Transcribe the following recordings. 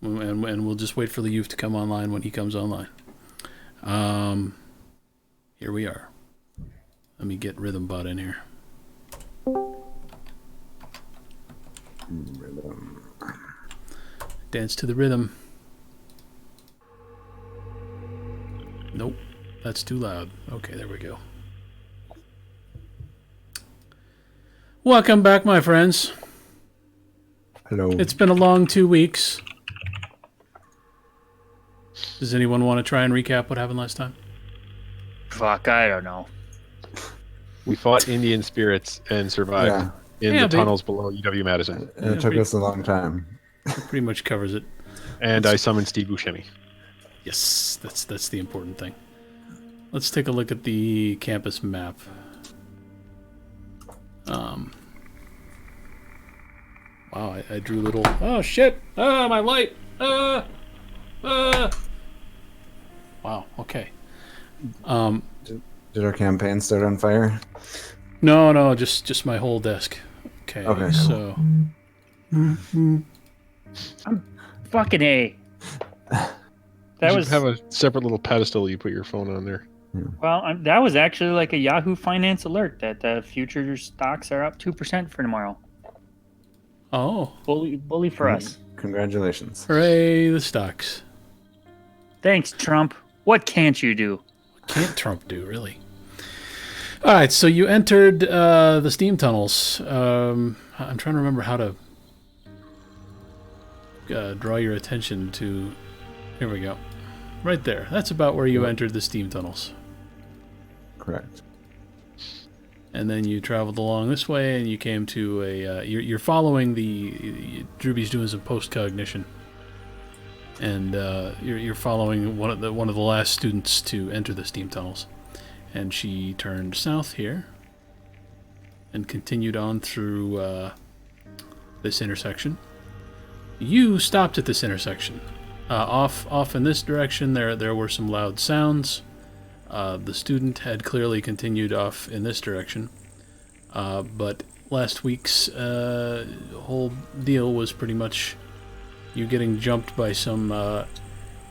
and we'll just wait for the youth to come online when he comes online. Here we are. Let me get Rhythm Bot in here. Rhythm. Dance to the rhythm. Nope, that's too loud. Okay, there we go. Welcome back, my friends. Hello. It's been a long 2 weeks. Does anyone want to try and recap what happened last time? Fuck, I don't know. We fought Indian spirits and survived in the tunnels below UW-Madison. And it took us a long time. It pretty much covers it. And I summoned Steve Buscemi. Yes, that's the important thing. Let's take a look at the campus map. Wow, I drew little... Oh, shit! Ah, my light! Wow, okay. Did our campaign start on fire? No, just my whole desk. Okay, so... Fucking A. You should have a separate little pedestal you put your phone on there. Well, that was actually like a Yahoo Finance alert that the future stocks are up 2% for tomorrow. Oh. Bully for us. Congratulations. Hooray, the stocks. Thanks, Trump. What can't you do? What can't Trump do, really? All right, so you entered the steam tunnels. I'm trying to remember how to draw your attention to... Here we go. Right there. That's about where you entered the steam tunnels. Correct. And then you traveled along this way, and you came to a... you're following the... Drewby's doing some post-cognition. And you're following one of the last students to enter the steam tunnels. And she turned south here and continued on through this intersection. You stopped at this intersection. Off in this direction, there were some loud sounds. The student had clearly continued off in this direction. But last week's whole deal was pretty much you getting jumped by some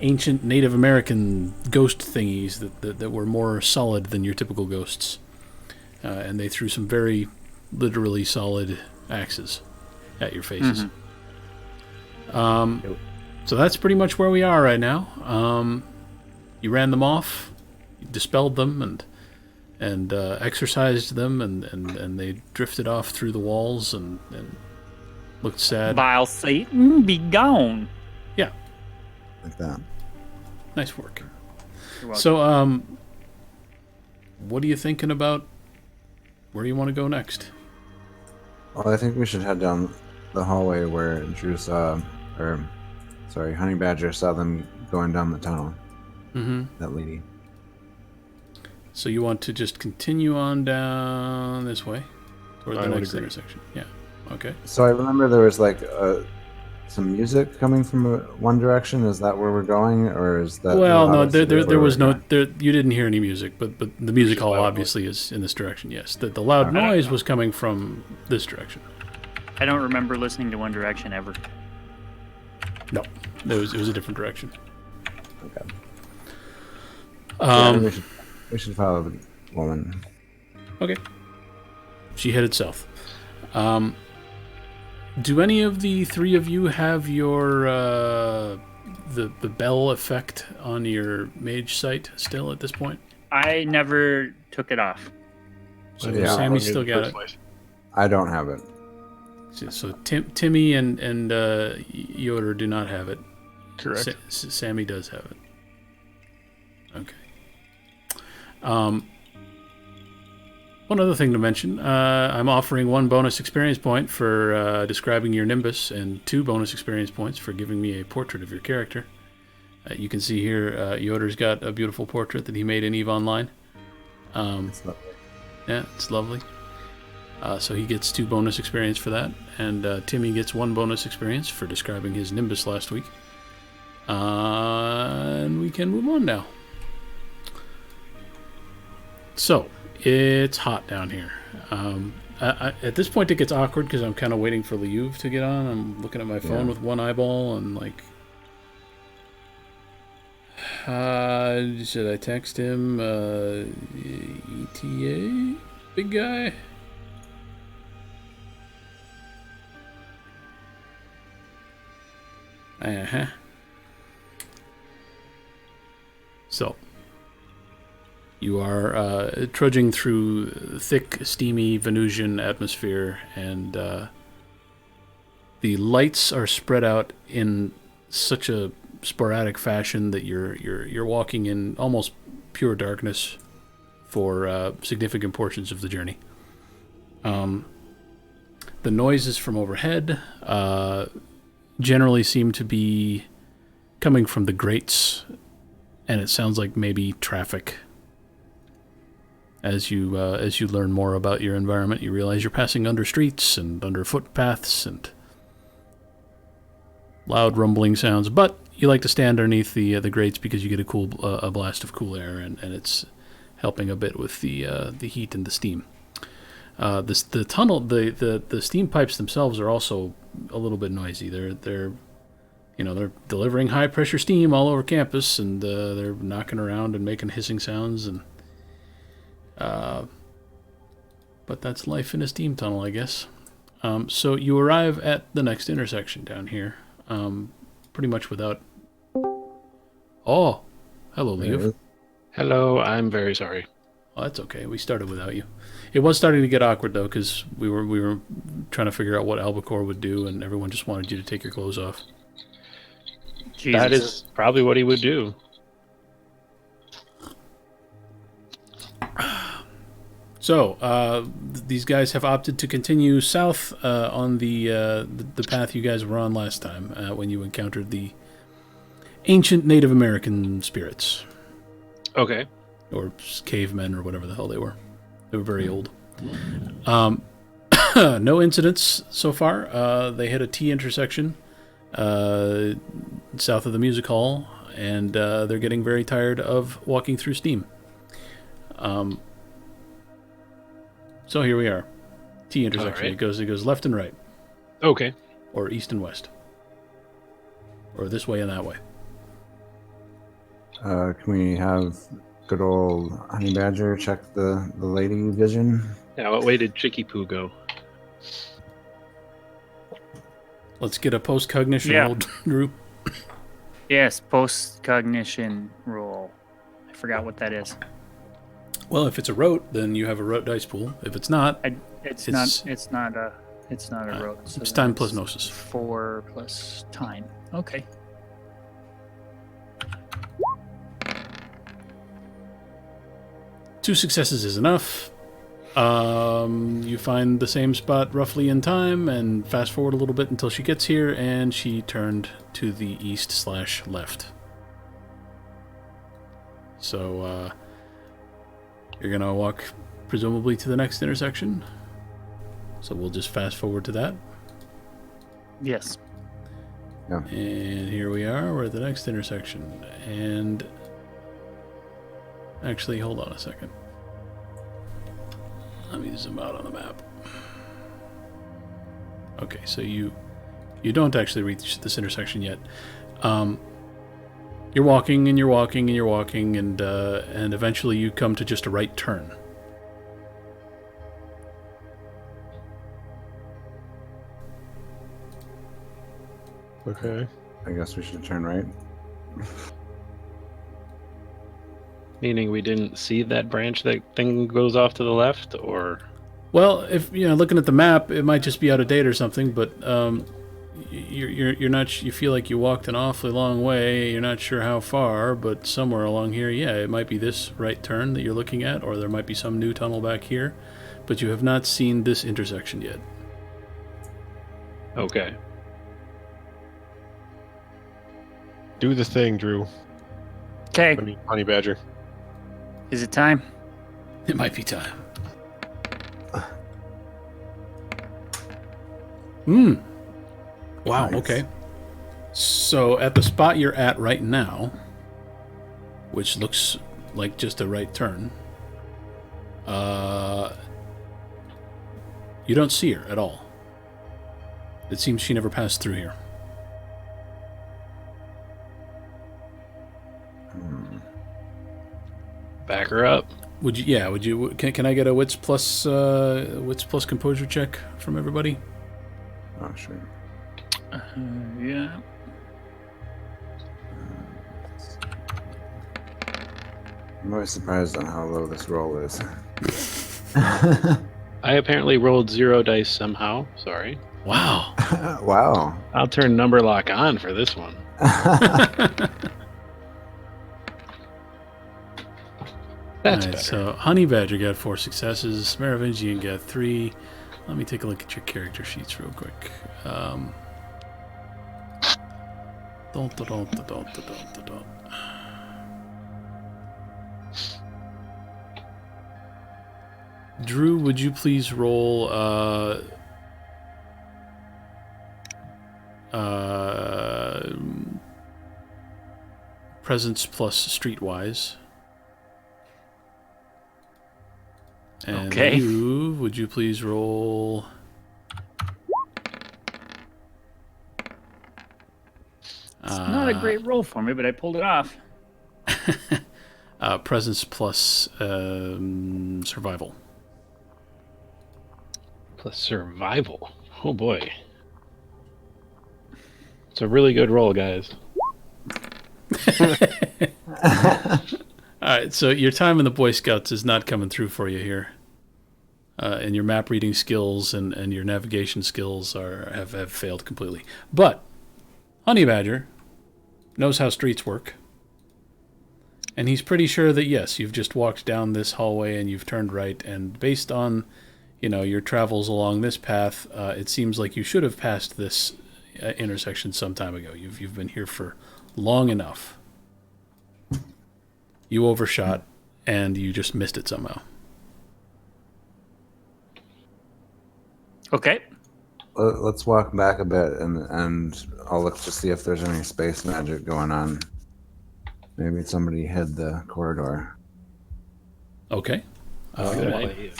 ancient Native American ghost thingies that were more solid than your typical ghosts. And they threw some very literally solid axes at your faces. So that's pretty much where we are right now. You ran them off, you dispelled them, and exorcised them, and they drifted off through the walls and looked sad. Vile Satan, be gone. Yeah. Like that. Nice work. You're welcome. So, what are you thinking about? Where do you want to go next? Well, I think we should head down the hallway where Drew saw, Honey Badger saw them going down the tunnel. Mm-hmm. That lady. So you want to just continue on down this way toward the next intersection? Yeah. Okay. So I remember there was like some music coming from one direction. Is that where we're going, or is that? Well, no, there was no. You didn't hear any music, but the music hall obviously is in this direction. Yes, the loud noise was coming from this direction. I don't remember listening to One Direction ever. No, it was a different direction. Okay. We should follow the woman. Okay. She headed south. Do any of the three of you have your the bell effect on your mage sight still at this point? I never took it off. So Sammy's still got it. I don't have it. So Timmy and Yoder do not have it. Correct. Sammy does have it. Okay. One other thing to mention, I'm offering 1 bonus experience point for describing your Nimbus and 2 bonus experience points for giving me a portrait of your character. You can see here, Yoder's got a beautiful portrait that he made in EVE Online. It's lovely. Yeah, it's lovely. So he gets 2 bonus experience for that, and Timmy gets 1 bonus experience for describing his Nimbus last week. And we can move on now. So, it's hot down here. At this point, it gets awkward because I'm kind of waiting for Liuv to get on. I'm looking at my phone with one eyeball and Should I text him? ETA? Big guy? Uh-huh. So, you are trudging through thick, steamy Venusian atmosphere, and the lights are spread out in such a sporadic fashion that you're walking in almost pure darkness for significant portions of the journey. The noises from overhead generally seem to be coming from the grates, and it sounds like maybe traffic. As you learn more about your environment, you realize you're passing under streets and under footpaths and loud rumbling sounds. But you like to stand underneath the grates because you get a blast of cool air, and it's helping a bit with the heat and the steam. The tunnel, the steam pipes themselves are also a little bit noisy. They're delivering high pressure steam all over campus, and they're knocking around and making hissing sounds, and but that's life in a steam tunnel, I guess. So you arrive at the next intersection down here, pretty much without. Oh, hello, Leo. Hello, I'm very sorry. Oh, that's okay. We started without you. It was starting to get awkward though, because we were trying to figure out what Albacore would do, and everyone just wanted you to take your clothes off. Jesus. That is probably what he would do. So these guys have opted to continue south on the path you guys were on last time when you encountered the ancient Native American spirits. Okay. Or cavemen, or whatever the hell they were. They were very old. No incidents so far. They hit a T intersection south of the music hall, and they're getting very tired of walking through steam. So here we are. T intersection. Right. It goes left and right. Okay. Or east and west. Or this way and that way. Can we have good old Honey Badger check the lady vision? Yeah, what way did Chicky Poo go? Let's get a post-cognition Yeah. roll, Drew. Yes, post-cognition roll. I forgot what that is. Well, if it's a rote, then you have a rote dice pool. If it's not, It's It's- not a rote. So it's time then plus it's gnosis. 4 plus time. Okay. Two successes is enough. You find the same spot roughly in time, and fast forward a little bit until she gets here, and she turned to the east/left. So, you're gonna walk presumably to the next intersection. So we'll just fast forward to that. Yes. And here we are. We're at the next intersection. And actually, hold on a second. Let me zoom out on the map. Okay, so you don't actually reach this intersection yet. You're walking and you're walking and you're walking, and eventually you come to just a right turn. Okay. I guess we should turn right. Meaning we didn't see that branch that thing goes off to the left, or? Well, if looking at the map, it might just be out of date or something. But you're not. You feel like you walked an awfully long way. You're not sure how far, but somewhere along here, yeah, it might be this right turn that you're looking at, or there might be some new tunnel back here. But you have not seen this intersection yet. Okay. Do the thing, Drew. Okay. I mean, Honey Badger. Is it time? It might be time. Wow, Nice. okay. So at the spot you're at right now, which looks like just a right turn, you don't see her at all. It seems she never passed through here. Back her up. Would you? Yeah. Would you? Can I get a wits plus composure check from everybody? Oh, sure. Yeah. I'm always surprised on how low this roll is. I apparently rolled 0 dice somehow. Sorry. Wow. Wow. I'll turn number lock on for this one. That's Alright, better. so Honey Badger got 4 successes. Merovingian got 3. Let me take a look at your character sheets real quick. Drew, would you please roll presence plus streetwise? And Okay. you, would you please roll It's not a great roll for me, but I pulled it off. presence plus survival? Plus survival. Oh boy. It's a really good roll, guys. All right, so your time in the Boy Scouts is not coming through for you here, and your map reading skills and your navigation skills have failed completely. But Honey Badger knows how streets work, and he's pretty sure that yes, you've just walked down this hallway and you've turned right, and based on your travels along this path, it seems like you should have passed this intersection some time ago. You've been here for long enough. You overshot, and you just missed it somehow. Okay. Let's walk back a bit, and I'll look to see if there's any space magic going on. Maybe somebody hid the corridor. Okay. Good idea.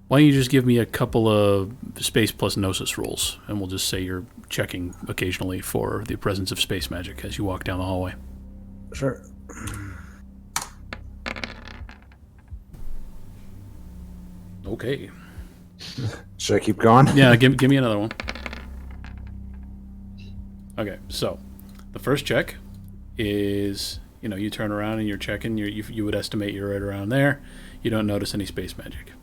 Why don't you just give me a couple of space plus gnosis rolls, and we'll just say you're checking occasionally for the presence of space magic as you walk down the hallway. Sure. Okay. Should I keep going? Yeah, give me another one. Okay, so the first check is, you turn around and you're checking. You would estimate you're right around there. You don't notice any space magic.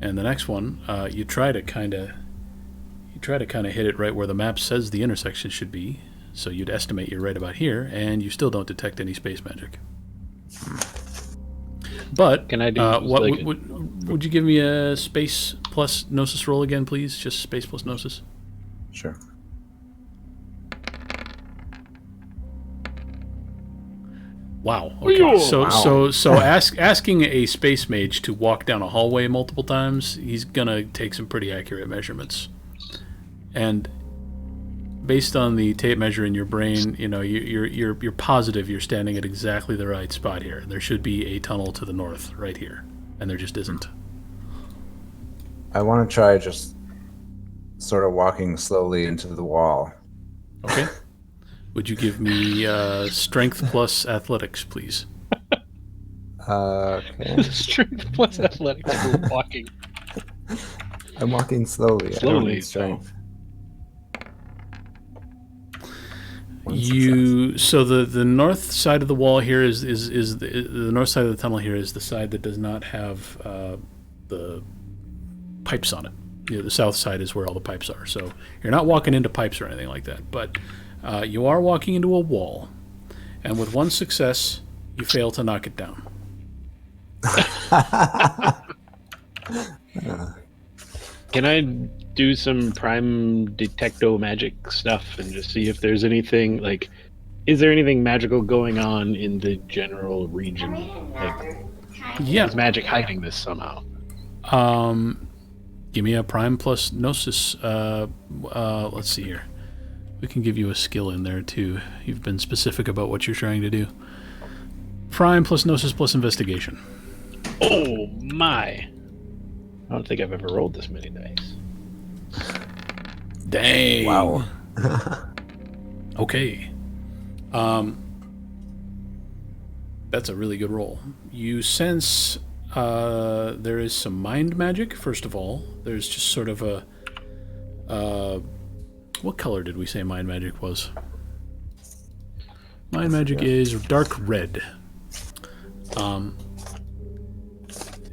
And the next one, you try to kind of hit it right where the map says the intersection should be. So you'd estimate you're right about here, and you still don't detect any space magic. But Can I do what like would you give me a space plus gnosis roll again, please? Just space plus gnosis. Sure. Wow. Okay. Wow. So asking a space mage to walk down a hallway multiple times, he's gonna take some pretty accurate measurements. And based on the tape measure in your brain, you're positive you're standing at exactly the right spot here. There should be a tunnel to the north right here, and there just isn't. I want to try just sort of walking slowly into the wall. Okay. Would you give me strength plus athletics, please? Okay. Strength plus athletics for walking. I'm walking slowly. I don't Slowly, need strength. So the north side of the wall here is the north side of the tunnel here is the side that does not have the pipes on it. The south side is where all the pipes are. So you're not walking into pipes or anything like that, but you are walking into a wall, and with one success, you fail to knock it down. Can I do some prime detecto magic stuff and just see if there's anything, like, is there anything magical going on in the general region? Like, Yeah. is magic hiding this somehow? Give me a prime plus gnosis. Let's see here. We can give you a skill in there too. You've been specific about what you're trying to do. Prime plus gnosis plus investigation. Oh my! I don't think I've ever rolled this many dice. Dang. Wow. Okay. That's a really good roll. You sense there is some mind magic, first of all. There's just sort of a... what color did we say mind magic was? Mind magic is dark red.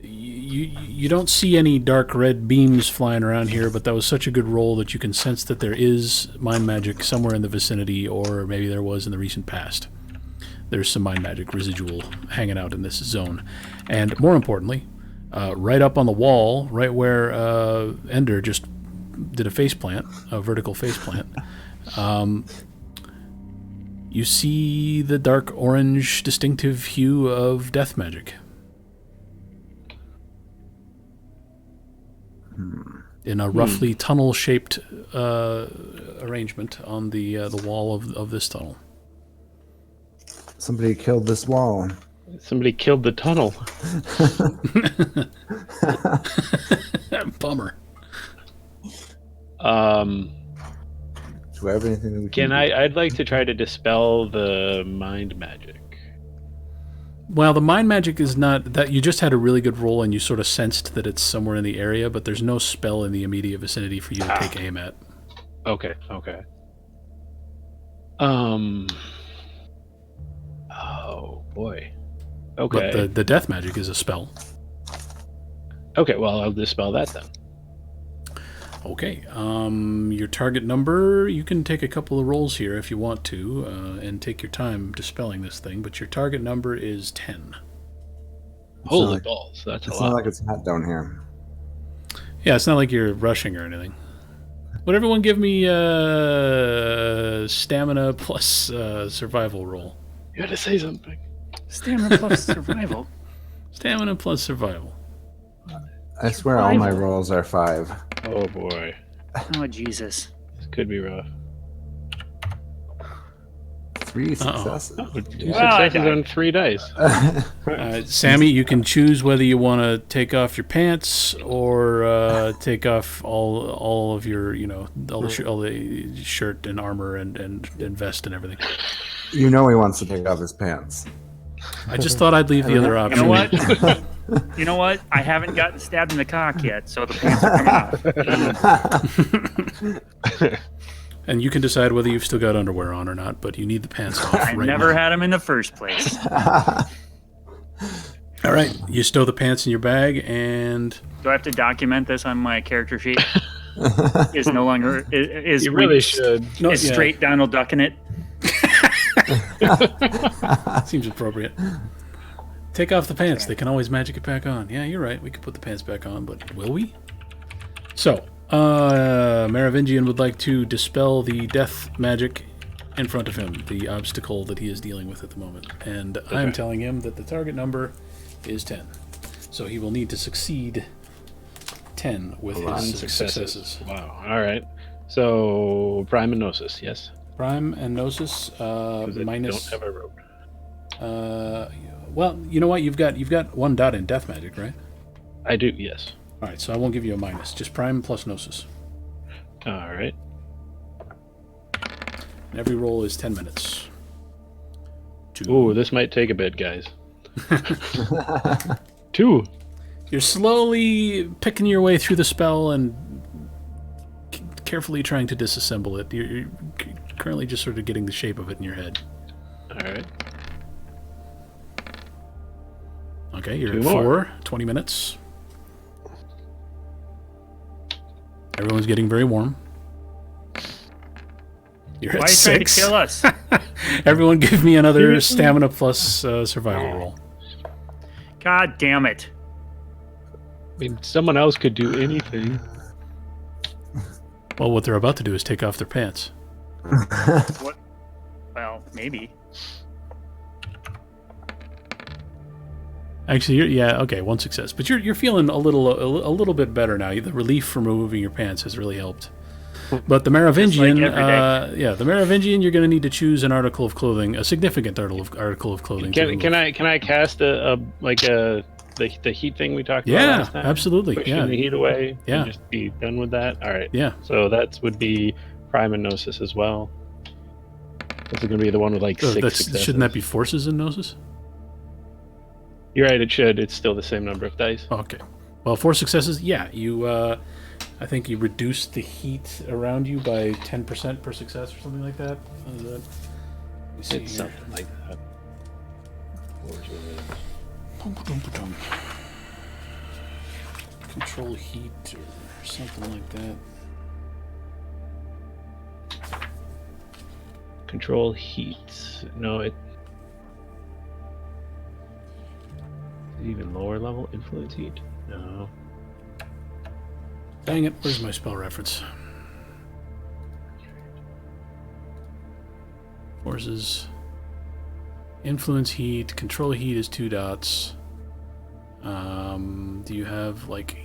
You don't see any dark red beams flying around here, but that was such a good roll that you can sense that there is mind magic somewhere in the vicinity, or maybe there was in the recent past. There's some mind magic residual hanging out in this zone. And more importantly, right up on the wall, right where Ender just did a faceplant, a vertical faceplant, you see the dark orange distinctive hue of death magic. In a roughly tunnel-shaped arrangement on the wall of this tunnel. Somebody killed this wall. Somebody killed the tunnel. Bummer. Do we have anything that we can do? I'd like to try to dispel the mind magic. Well, the mind magic is not that. You just had a really good roll and you sort of sensed that it's somewhere in the area, but there's no spell in the immediate vicinity for you to take aim at. Okay. Oh boy. Okay. But the death magic is a spell. Okay, well, I'll dispel that then. Okay. Your target number, you can take a couple of rolls here if you want to, and take your time dispelling this thing, but your target number is 10. Holy like- balls, that's a It's lot. not like it's hot down here. Yeah, it's not like you're rushing or anything. Would everyone give me stamina plus survival roll? You had to say something. Stamina plus survival. Stamina plus survival. I swear all my rolls are 5. Oh boy, Oh, Jesus. this could be rough. 3 successes. Oh, 2 Well, I successes died. on 3 dice. Sammy, you can choose whether you want to take off your pants or take off all of your, all the shirt and armor and vest and everything. You know he wants to take off his pants. I just thought I'd leave the other You option. know what? You know what? I haven't gotten stabbed in the cock yet, so the pants are coming off. And you can decide whether you've still got underwear on or not, but you need the pants off I right never now. had them in the first place. All right, you stow the pants in your bag, and Do I have to document this on my character sheet? Is no longer is You really should. no, Is yeah, straight Donald ducking it? seems appropriate. Take off the pants. They can always magic it back on. Yeah, you're right. We could put the pants back on, but will we? So, Merovingian would like to dispel the death magic in front of him, the obstacle that he is dealing with at the moment. And I am telling him that the target number is 10. So he will need to succeed 10 with his successes. Wow. All right. So Prime and Gnosis, yes. Prime and Gnosis, 'Cause I minus... don't have a rope. Well, you know what? You've got 1 dot in death magic, right? I do, yes. All right, so I won't give you a minus. Just Prime plus Gnosis. All right. And every roll is 10 minutes. 2. Ooh, this might take a bit, guys. 2. You're slowly picking your way through the spell and carefully trying to disassemble it. You're currently just sort of getting the shape of it in your head. All right. Okay, you're 2 at more. 4, 20 minutes. Everyone's getting very warm. You're Why at are you trying to 6. kill us? Everyone give me another stamina plus survival roll. God damn it. I mean, someone else could do anything. Well, what they're about to do is take off their pants. What? Well, maybe. Actually, okay, 1 success. But you're feeling a little bit better now. The relief from removing your pants has really helped. But the Merovingian, Just like every the Merovingian, you're going to need to choose an article of clothing, a significant article of clothing. to Can remove. I cast the heat thing we talked about Yeah, last time? absolutely. Pushing Yeah, the heat away. Yeah. And just be done with that. All right. yeah. So that would be Prime and Gnosis as well. This is going to be the one with like So 6 successes. shouldn't that be forces in Gnosis? You're right, it should. It's still the same number of dice. Okay. Well, 4 successes, yeah. You, I think you reduce the heat around you by 10% per success or something like that. Let me see It's here. something like that. Control heat or something like that. Control heat. No, it. Even lower level influence heat? No. Dang it, where's my spell reference? Forces. Influence heat. Control heat is 2 dots. Do you have, like,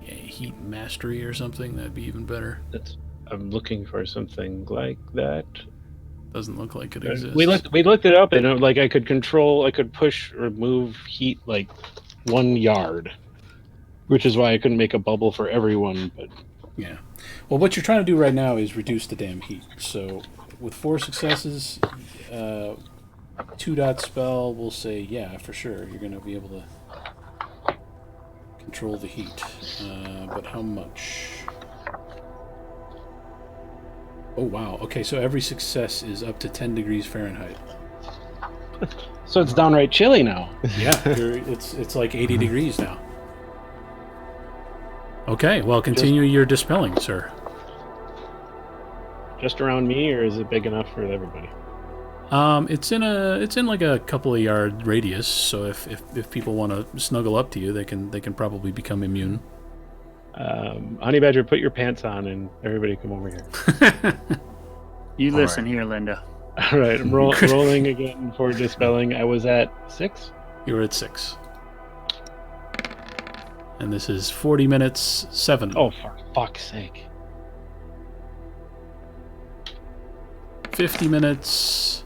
a heat mastery or something? That'd be even better. I'm looking for something like that. Doesn't look like it exists. We looked it up, and like I could push or move heat like 1 yard, which is why I couldn't make a bubble for everyone. But Yeah. Well, what you're trying to do right now is reduce the damn heat. So, with 4 successes, 2-dot spell, we'll say, yeah, for sure, you're going to be able to control the heat. But how much? Oh, wow. Okay, so every success is up to 10 degrees Fahrenheit. so it's downright chilly now. Yeah, it's like 80 degrees now. Okay, well, continue your dispelling, sir. Just around me, or is it big enough for everybody? It's in like a couple of yard radius, so if people want to snuggle up to you, they can probably become immune. Honey Badger, put your pants on, and everybody come over here. You All listen right. here, Linda. All right, I'm rolling again for dispelling. I was at 6. You're at 6, and this is 40 minutes 7. Oh, for fuck's sake! 50 minutes.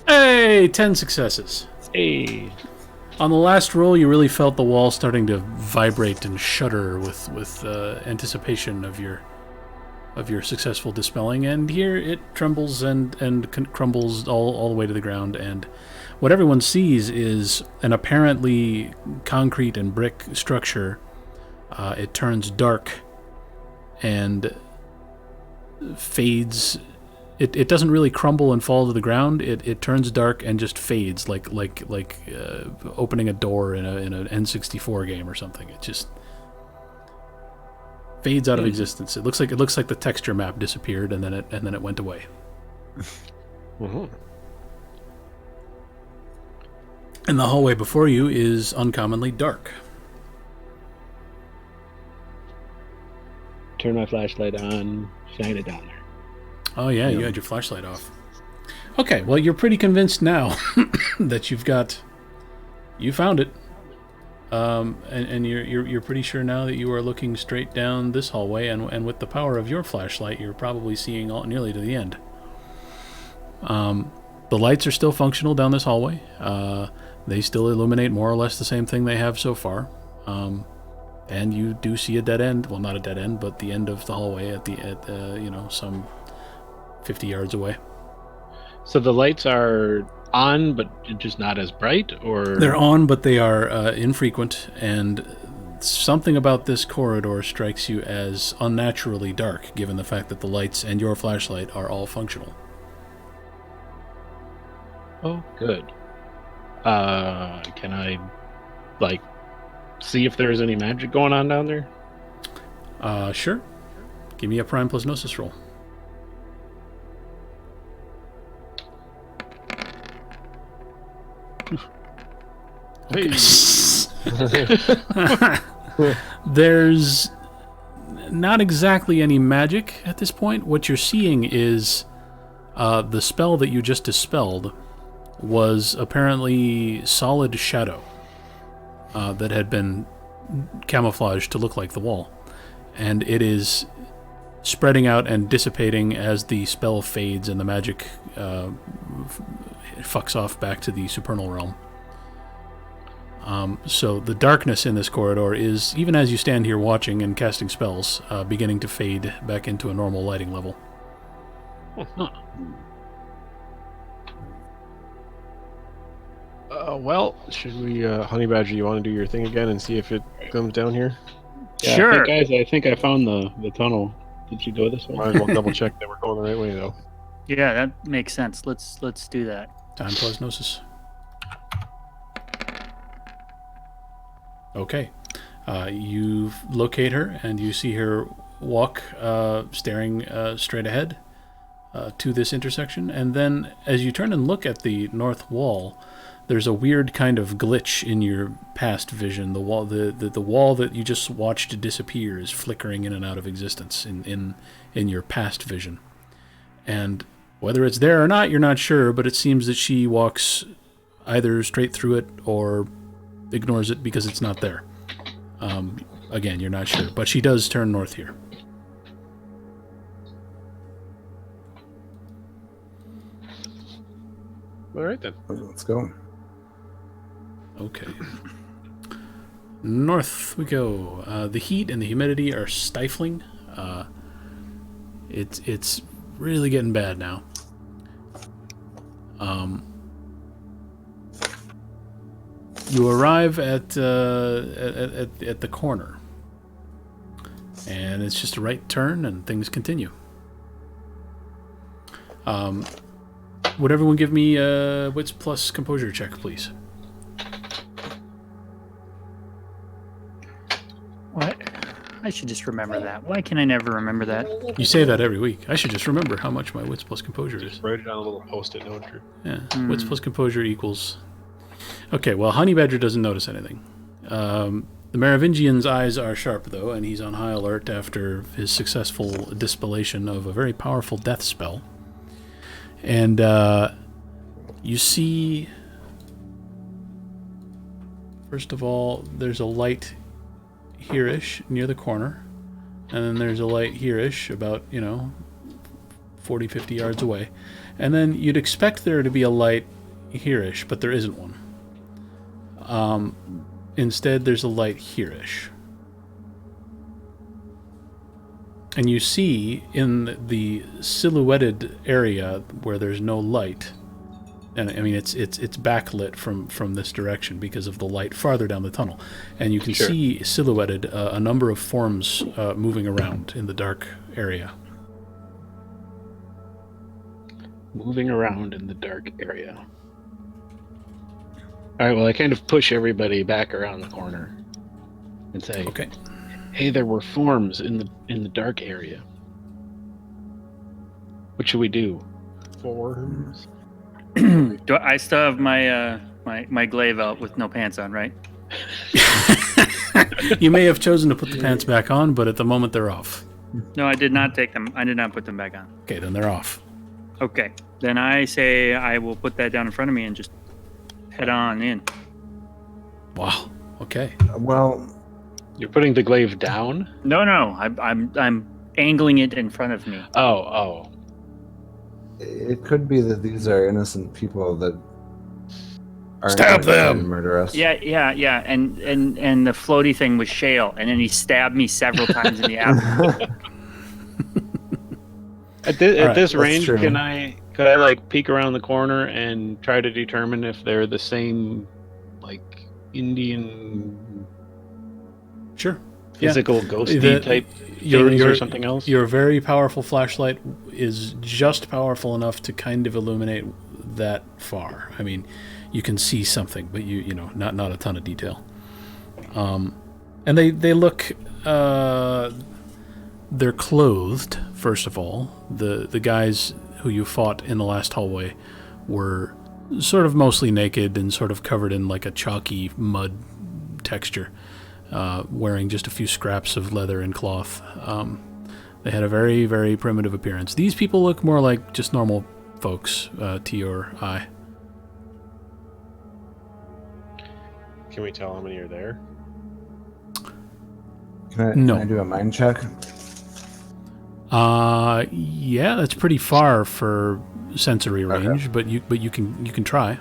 Hey, 10 successes. Hey, On the last roll, you really felt the wall starting to vibrate and shudder with anticipation of your successful dispelling, and here it trembles and crumbles all the way to the ground, and what everyone sees is an apparently concrete and brick structure. It turns dark and fades. It doesn't really crumble and fall to the ground. It turns dark and just fades like opening a door in an N64 game or something. It just fades out of existence. It looks like the texture map disappeared and then it went away. And the hallway before you is uncommonly dark. turn my flashlight on, shine it down there. Oh yeah, you had your flashlight off. Okay, well you're pretty convinced now that you found it, and you're pretty sure now that you are looking straight down this hallway, and with the power of your flashlight, you're probably seeing nearly to the end. The lights are still functional down this hallway. They still illuminate more or less the same thing they have so far. And you do see a dead end. Well, not a dead end, but the end of the hallway at some 50 yards away. So the lights are on, but just not as bright, or They're on, but they are infrequent, and something about this corridor strikes you as unnaturally dark, given the fact that the lights and your flashlight are all functional. Oh, good. Can I, see if there's any magic going on down there? Sure. Give me a Prime plus Gnosis roll. Hey. There's not exactly any magic at this point. What you're seeing is the spell that you just dispelled was apparently solid shadow that had been camouflaged to look like the wall. And it is spreading out and dissipating as the spell fades and the magic fucks off back to the supernal realm. So the darkness in this corridor is, even as you stand here watching and casting spells, beginning to fade back into a normal lighting level. Well, should we, Honey Badger, you want to do your thing again and see if it comes down here? Yeah, Sure. Hey guys, I think I found the tunnel. Did you go this way? Might as well double check that we're going the right way, though. Yeah, that makes sense. Let's do that. Time plasnosis. Okay. You locate her, and you see her walk, staring straight ahead to this intersection. And then, as you turn and look at the north wall, there's a weird kind of glitch in your past vision. The wall, the wall that you just watched disappear, is flickering in and out of existence in your past vision. And whether it's there or not, you're not sure, but it seems that she walks either straight through it or ignores it because it's not there. Again, you're not sure, but she does turn north here. All right, then. Let's go. Okay. North we go. The heat and the humidity are stifling. It's really getting bad now. You arrive at the corner, and it's just a right turn, and things continue. Would everyone give me a wits plus composure check, please? What? I should just remember that. Why can I never remember that? You say that every week. I should just remember how much my wits plus composure is. Write it on a little post-it note. Yeah, wits plus composure equals... Okay, well, Honey Badger doesn't notice anything. The Merovingian's eyes are sharp, though, and he's on high alert after his successful dispellation of a very powerful death spell. And you see... First of all, there's a light here-ish near the corner, and then there's a light here-ish about, 40, 50 yards away. And then you'd expect there to be a light here-ish, but there isn't one. Instead, there's a light here-ish. And you see in the silhouetted area where there's no light, and I mean it's backlit from this direction because of the light farther down the tunnel, and you can see silhouetted a number of forms moving around in the dark area. Moving around in the dark area. All right. Well, I kind of push everybody back around the corner and say, Okay. "Hey, there were forms in the dark area. What should we do?" Forms. Do I still have my my glaive out with no pants on, right? You may have chosen to put the pants back on, but at the moment they're off. No, I did not take them. I did not put them back on. Okay, then they're off. Okay, then I say I will put that down in front of me and just head on in. Wow. Okay. Well, You're putting the glaive down? No, I'm angling it in front of me. Oh. it could be that these are innocent people that aren't Stab gonna try them! to murder us. Yeah, and the floaty thing was Shale, and then he stabbed me several times in the abdomen. At right, this that's range, true. could I like peek around the corner and try to determine if they're the same, like Indian Sure. physical ghosty The- type Your, things your, or something else? Your very powerful flashlight is just powerful enough to kind of illuminate that far. I mean, you can see something, but you know, not a ton of detail. And they look. They're clothed. First of all, the guys who you fought in the last hallway were sort of mostly naked and sort of covered in like a chalky mud texture. Wearing just a few scraps of leather and cloth. They had a very, very primitive appearance. These people look more like just normal folks to your eye. Can we tell how many are there? Can No. I do a mind check? Yeah, that's pretty far for sensory Okay. range, but you can try.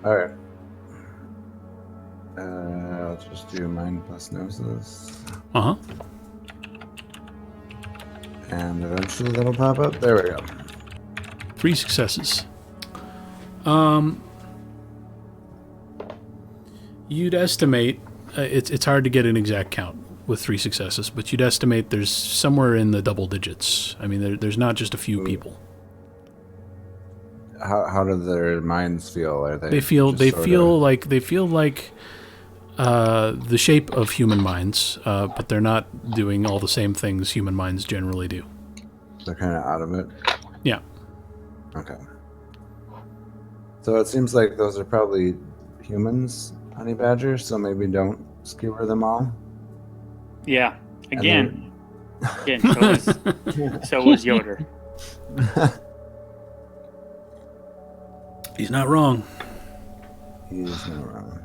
All right. I'll just do mind plus gnosis. Uh huh. And eventually that'll pop up. There we go. 3 successes. You'd estimate it's hard to get an exact count with 3 successes, but you'd estimate there's somewhere in the double digits. I mean, there's not just a few people. How do their minds feel? Are They feel just they sorta- feel like the shape of human minds, but they're not doing all the same things human minds generally do. they're kind of out of it. Yeah. Okay. So it seems like those are probably humans, honey badgers. So maybe don't skewer them all. Yeah. And Again, so was Yoder. He's not wrong. He is not wrong.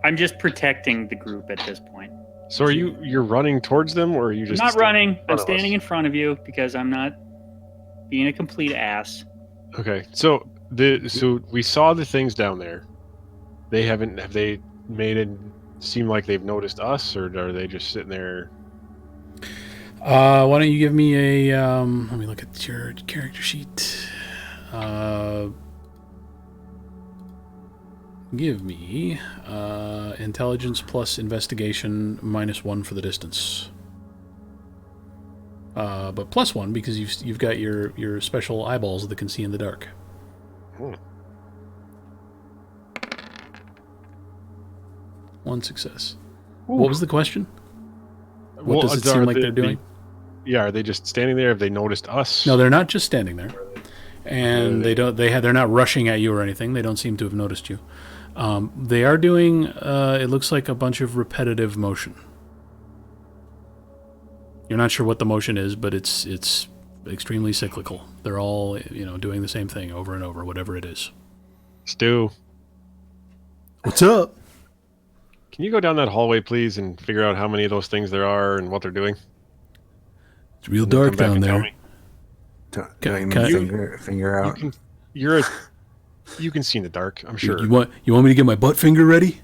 I'm just protecting the group at this point. So you're running towards them, or are you just I'm not running. I'm front of us? standing in front of you because I'm not being a complete ass. Okay, so we saw the things down there. Have they made it seem like they've noticed us, or are they just sitting there? Why don't you give me a let me look at your character sheet. Give me intelligence plus investigation -1 for the distance. But +1 because you've got your special eyeballs that can see in the dark. Hmm. 1 success. What was the question? What Well, does it are seem like they- they're doing? Yeah, are they just standing there? Have they noticed us? No, they're not just standing there, and they're not rushing at you or anything. They don't seem to have noticed you. They are doing. It looks like a bunch of repetitive motion. You're not sure what the motion is, but it's extremely cyclical. They're all doing the same thing over and over, whatever it is. Stu, What's up? can you go down that hallway, please, and figure out how many of those things there are and what they're doing? It's real And then dark come back down and tell there. me. Do I Can- even finger out? You can see in the dark, I'm sure. You want me to get my butt finger ready?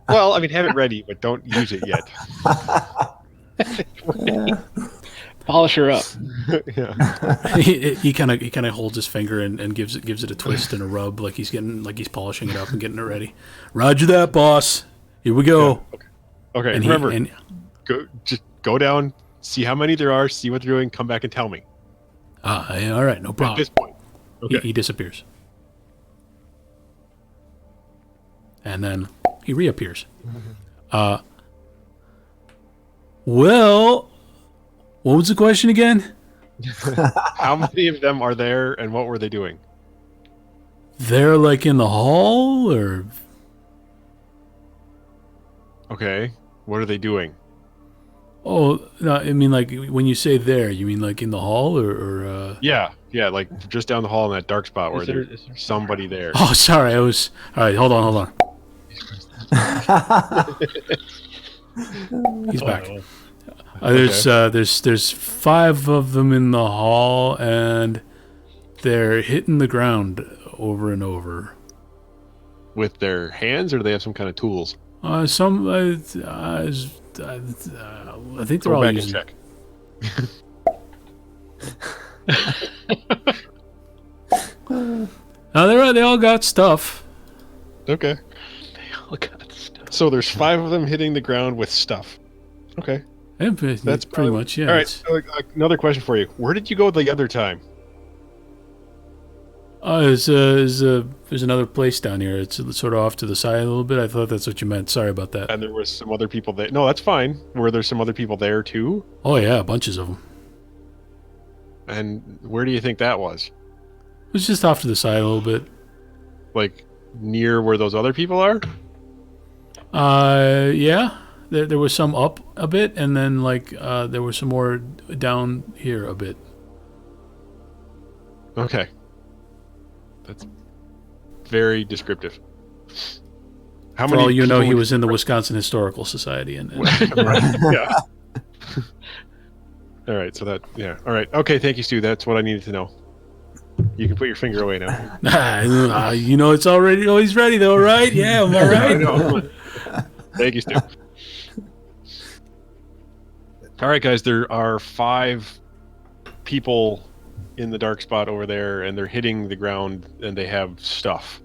Well, I mean, have it ready, but don't use it yet. Polish her up. Yeah. he kind of holds his finger and gives it a twist and a rub, like he's polishing it up and getting it ready. Roger that, boss. Here we go. Okay, And remember, and just go down, see how many there are, see what they're doing, come back and tell me. all right, no At problem. this point. Okay. He disappears. And then he reappears. Well, what was the question again? How many of them are there, and what were they doing? They're like in the hall, or Okay, what are they doing? oh, no, I mean like when you say there, you mean like in the hall, or Yeah, like just down the hall in that dark spot where Is there- there's is there- somebody there. Oh, sorry, all right. Hold on. He's back. There's 5 of them in the hall, and they're hitting the ground over and over. With their hands, or do they have some kind of tools? I think they're Go all back and using. check. No, they all got stuff. Okay. Oh, God, stuff. So there's 5 of them hitting the ground with stuff. Okay. Yeah, That's pretty probably- much, yeah. All right. it's- So, another question for you. Where did you go the other time? There's another place down here. It's sort of off to the side a little bit. I thought that's what you meant. Sorry about that. And there was some other people there. No, that's fine. Were there some other people there too? Oh yeah, bunches of them. And where do you think that was? It was just off to the side a little bit. Like near where those other people are? Yeah. There was some up a bit, and then there was some more down here a bit. Okay. That's very descriptive. How For all you know, people he would- was in the Wisconsin Historical Society, and yeah. All right, so that yeah. All right, okay. Thank you, Stu. That's what I needed to know. You can put your finger away now. You know it's already always ready though, right? Yeah, am I right? I know. Thank you, Stu. All right, guys. There are 5 people in the dark spot over there, and they're hitting the ground, and they have stuff.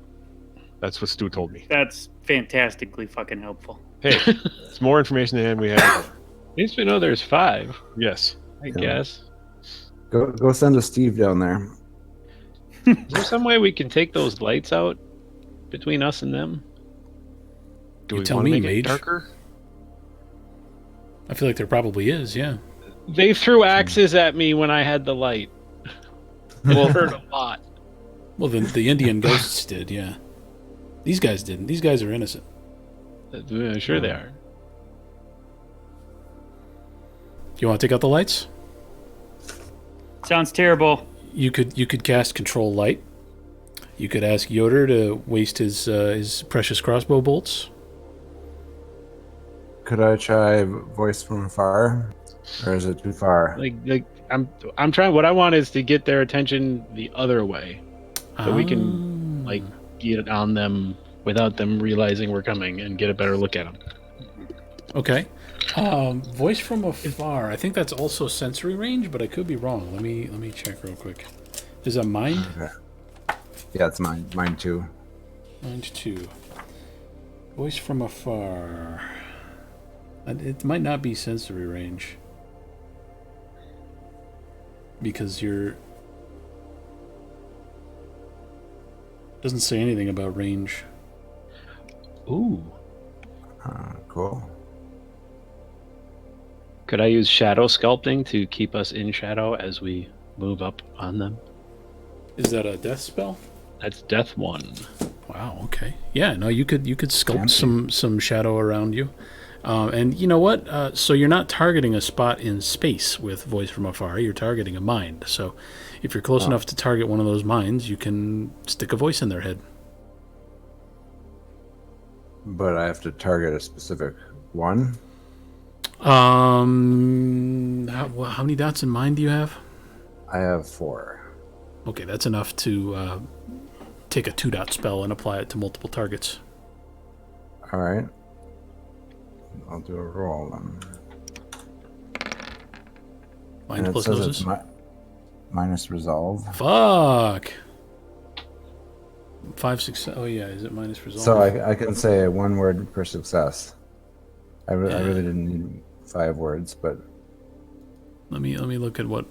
That's what Stu told me. That's fantastically fucking helpful. Hey, it's more information than we have. At least we know there's 5, Yes. I guess. Go send a Steve down there. Is there some way we can take those lights out between us and them? Do You we tell want to me, make Mage. it darker? I feel like there probably is. Yeah. They threw axes at me when I had the light. Well, hurt a lot. Well, the Indian ghosts did. Yeah. These guys didn't. These guys are innocent. Sure they are. Do you want to take out the lights? Sounds terrible. You could cast Control Light. You could ask Yoder to waste his precious crossbow bolts. Could I try voice from afar, or is it too far? Like I'm trying. What I want is to get their attention the other way, so we can like get on them without them realizing we're coming and get a better look at them. Okay. Voice from afar. I think that's also sensory range, but I could be wrong. Let me check real quick. Is that mind? Okay. Yeah, it's mine. Mine too. Mind 2. Voice from afar. It might not be sensory range. Because doesn't say anything about range. Ooh. Cool. Could I use shadow sculpting to keep us in shadow as we move up on them? Is that a death spell? That's death 1. Wow. Okay. Yeah. No. You could sculpt Fancy. some shadow around you, and you know what? So you're not targeting a spot in space with voice from afar. You're targeting a mind. So if you're close enough to target one of those minds, you can stick a voice in their head. But I have to target a specific one. How many dots in mind do you have? I have 4. Okay, that's enough to take a 2-dot spell and apply it to multiple targets. All right. I'll do a roll then. Mind And it plus says noses. it's minus resolve. Fuck. 5 success. Oh yeah, is it minus resolve? So I can say 1 word per success. I really didn't need 5 words, but Let me look at what.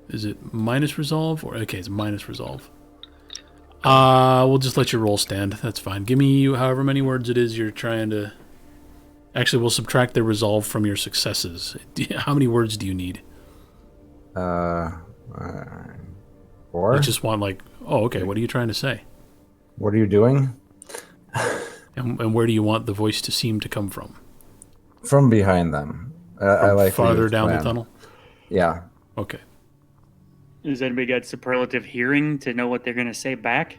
Is it minus resolve or okay? It's minus resolve. We'll just let your roll stand. That's fine. Give me however many words it is you're trying to. Actually, we'll subtract the resolve from your successes. How many words do you need? 4. I just want like. Oh, okay. What are you trying to say? What are you doing? And where do you want the voice to seem to come from? From behind them. I like farther your down the plan. tunnel. Yeah. Okay. Has anybody got superlative hearing to know what they're going to say back?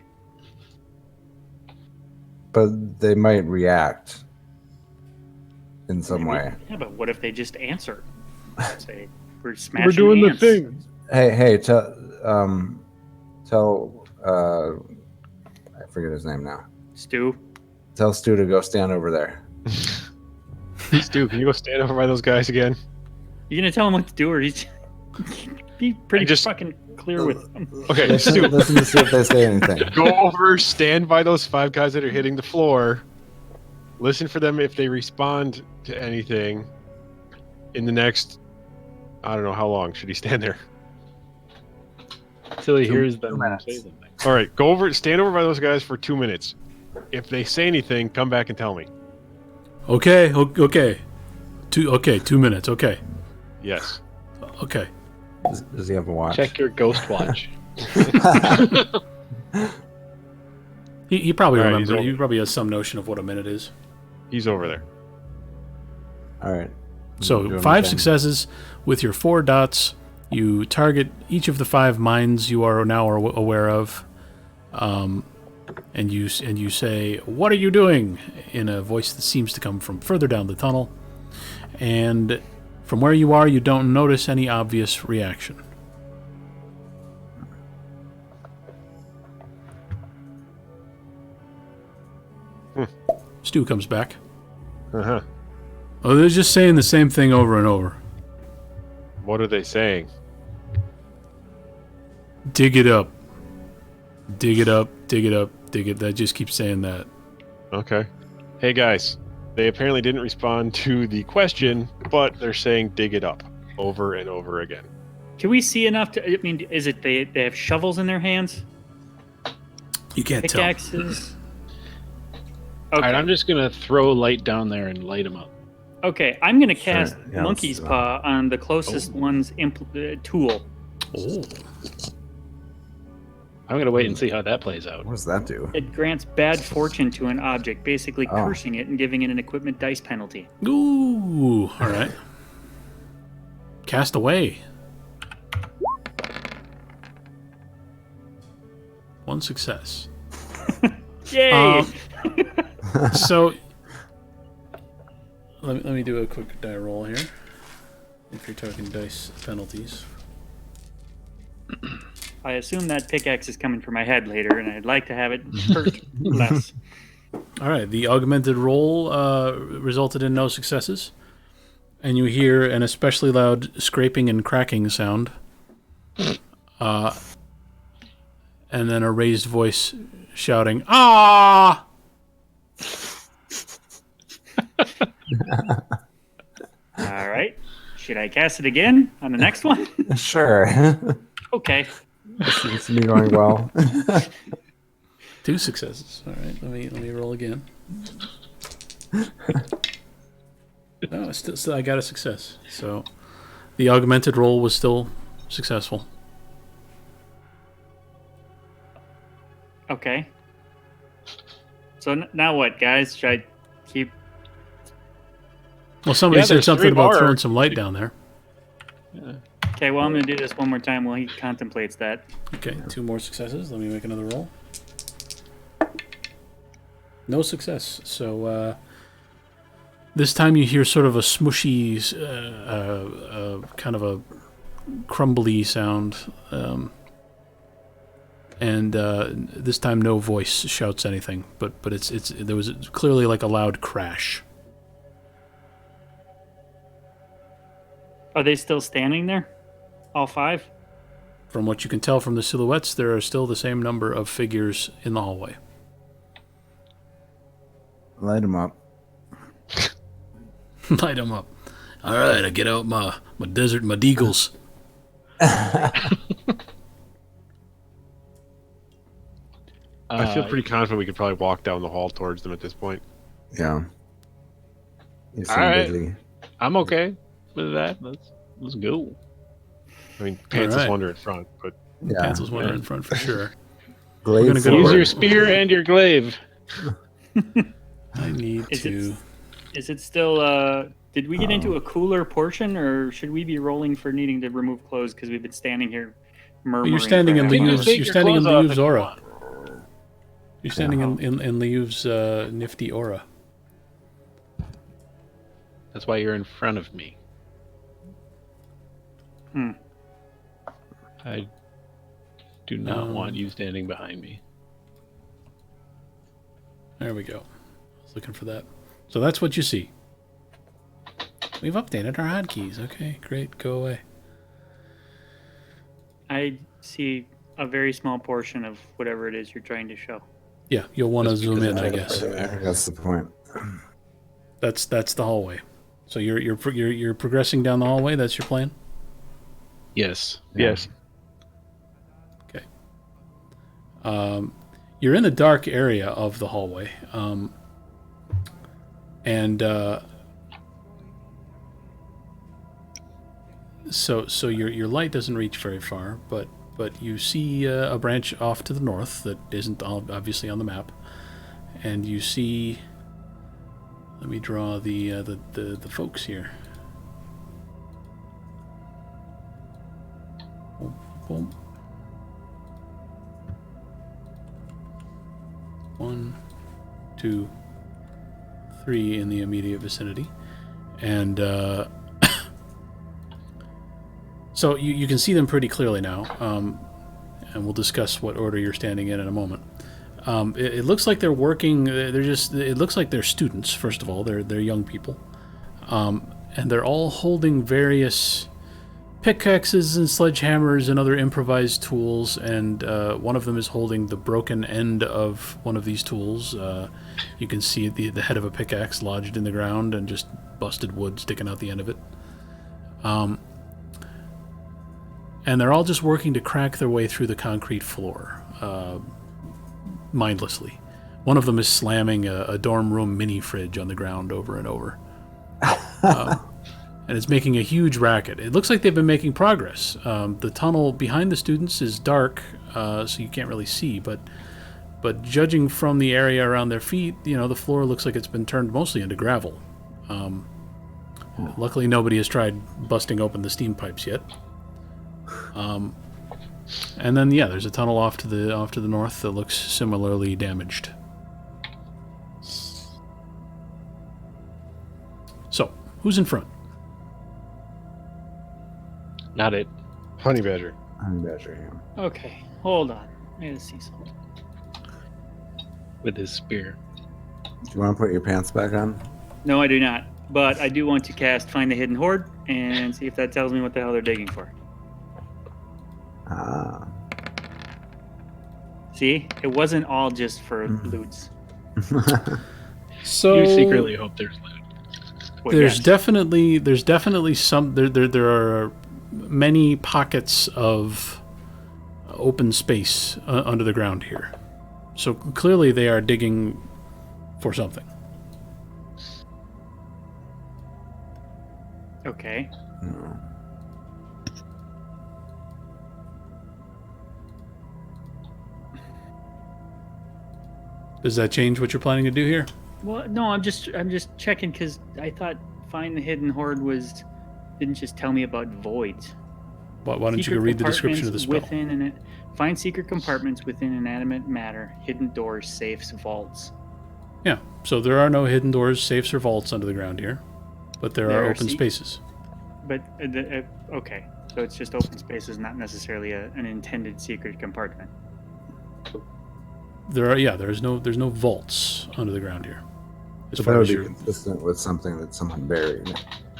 But they might react in some way. Yeah, but what if they just answer? Say, we're smashing We're doing the ants." thing. Hey, tell I forget his name now. Stu, Tell Stu to go stand over there. Stu, can you go stand over by those guys again? you going to tell him what to do, or he's be pretty just- fucking clear with them? Okay, Listen, Stu, listen to see if they say anything. go over, stand by those 5 guys that are hitting the floor. Listen for them if they respond to anything in the next, I don't know how long should he stand there. Until he 2 hears them minutes. say something. All right, stand over by those guys for 2 minutes. If they say anything, come back and tell me. Okay. 2 minutes. Okay. Yes. Okay. Does he have a watch? Check your ghost watch. He probably All right, he's remembers. over. He probably has some notion of what a minute is. He's over there. All right. So Doing 5 my thing. successes with your 4 dots. You target each of the 5 minds you are now aware of, and you say, "What are you doing?" in a voice that seems to come from further down the tunnel. And From where you are, you don't notice any obvious reaction. Stu comes back. Uh-huh. Oh, they're just saying the same thing over and over. What are they saying? Dig it up. Dig it up, dig it up, dig it. That just keeps saying that. Okay. Hey guys, they apparently didn't respond to the question, but they're saying dig it up over and over again. Can we see enough to? I mean, is it they have shovels in their hands? You can't tell. Pickaxes. All right, Okay. I'm just gonna throw light down there and light them up. Okay, I'm gonna Sure. cast Yeah, Monkey's let's, Paw on the closest one's tool. Oh. I'm gonna wait and see how that plays out. What does that do? It grants bad fortune to an object, basically Oh. cursing it and giving it an equipment dice penalty. Ooh. All right. Cast away. 1 success. Yay! So, let me do a quick die roll here. If you're talking dice penalties. I assume that pickaxe is coming for my head later, and I'd like to have it hurt less. All right, the augmented roll resulted in no successes, and you hear an especially loud scraping and cracking sound, and then a raised voice shouting, "Ah!" All right. Should I cast it again on the next one? Sure. Okay. Seems to be going well. 2 successes. All right, let me roll again. No, still I got a success. So, the augmented roll was still successful. Okay. So now what, guys? Should I keep? Well, somebody Yeah, said there's something 3 about more. throwing some light down there. Okay, well, I'm gonna do this one more time while he contemplates that. Okay, 2 more successes. Let me make another roll. No success. So this time you hear sort of a smushy, kind of a crumbly sound, and this time no voice shouts anything. But it's there was clearly like a loud crash. Are they still standing there? All 5? From what you can tell from the silhouettes, there are still the same number of figures in the hallway. Light them up. Light them up. All right, I get out my desert, my deagles. I feel pretty confident we could probably walk down the hall towards them at this point. Yeah. You seem Alright. busy. I'm okay with that. Let's go. I mean, Pants Alright. is wander in front, but Yeah. Pencils one in front for sure. Glade gonna go forward. Use Or- your spear and your glaive. I need Is to. Is it still? Did we get into a cooler portion, or should we be rolling for needing to remove clothes because we've been standing here murmuring? You're standing in for half an hour? Liu's. take You're your standing in clothes off Liu's if you aura. want. You're standing in Liu's nifty aura. That's why you're in front of me. Hmm. I do not want you standing behind me. There we go. I was looking for that. So that's what you see. We've updated our hotkeys. Okay, great. Go away. I see a very small portion of whatever it is you're trying to show. Yeah, you'll want to That's zoom because in, I it's guess. I think that's the point. That's the hallway. So you're progressing down the hallway. That's your plan. Yes. yes. Okay. You're in a dark area of the hallway, and so your light doesn't reach very far, but you see a branch off to the north that isn't obviously on the map, and you see. Let me draw the folks here. Boom, boom. 1, 2, 3 in the immediate vicinity, and So you can see them pretty clearly now, and we'll discuss what order you're standing in a moment. It looks like they're working. It looks like they're students. First of all, they're young people, and they're all holding various pickaxes and sledgehammers and other improvised tools. And one of them is holding the broken end of one of these tools. You can see the head of a pickaxe lodged in the ground and just busted wood sticking out the end of it. And they're all just working to crack their way through the concrete floor, mindlessly. One of them is slamming a dorm room mini fridge on the ground over and over. And it's making a huge racket. It looks like they've been making progress. The tunnel behind the students is dark, so you can't really see, but judging from the area around their feet, the floor looks like it's been turned mostly into gravel. Luckily, nobody has tried busting open the steam pipes yet. And then there's a tunnel off to the north that looks similarly damaged. So, who's in front? Not it. Honey badger. Honey badger. Yeah. Okay, hold on. I gotta see something. With his spear. Do you want to put your pants back on? No, I do not. But I do want to cast Find the Hidden Horde and see if that tells me what the hell they're digging for. Ah. See? It wasn't all just for loots. So You secretly hope there's loot. Well, there's yes. definitely some there are many pockets of open space under the ground here. So clearly they are digging for something. Okay. No. Does that change what you're planning to do here? Well, no, I'm just checking because I thought Find the Hidden Horde didn't just tell me about voids. Why don't you Secret go read the description of the spell? Find secret compartments within inanimate matter, hidden doors, safes, vaults. Yeah. So there are no hidden doors, safes, or vaults under the ground here, but there are open spaces. But okay, so it's just open spaces, not necessarily an intended secret compartment. There's no vaults under the ground here. As But far that would as be you're consistent with something that someone buried.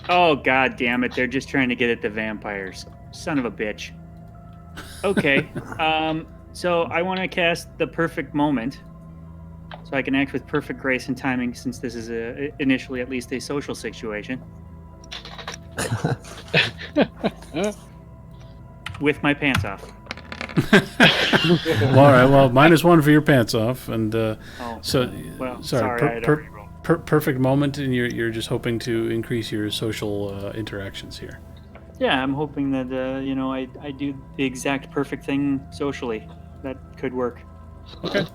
Oh, god damn it, they're just trying to get at the vampires. Son of a bitch. Okay, so I want to cast the perfect moment, so I can act with perfect grace and timing, since this is initially at least a social situation. With my pants off. Well, all right. Well, -1 for your pants off, and Oh, so well, sorry. I had already rolled. Perfect moment, and you're just hoping to increase your social interactions here. Yeah, I'm hoping that I do the exact perfect thing socially. That could work. Okay.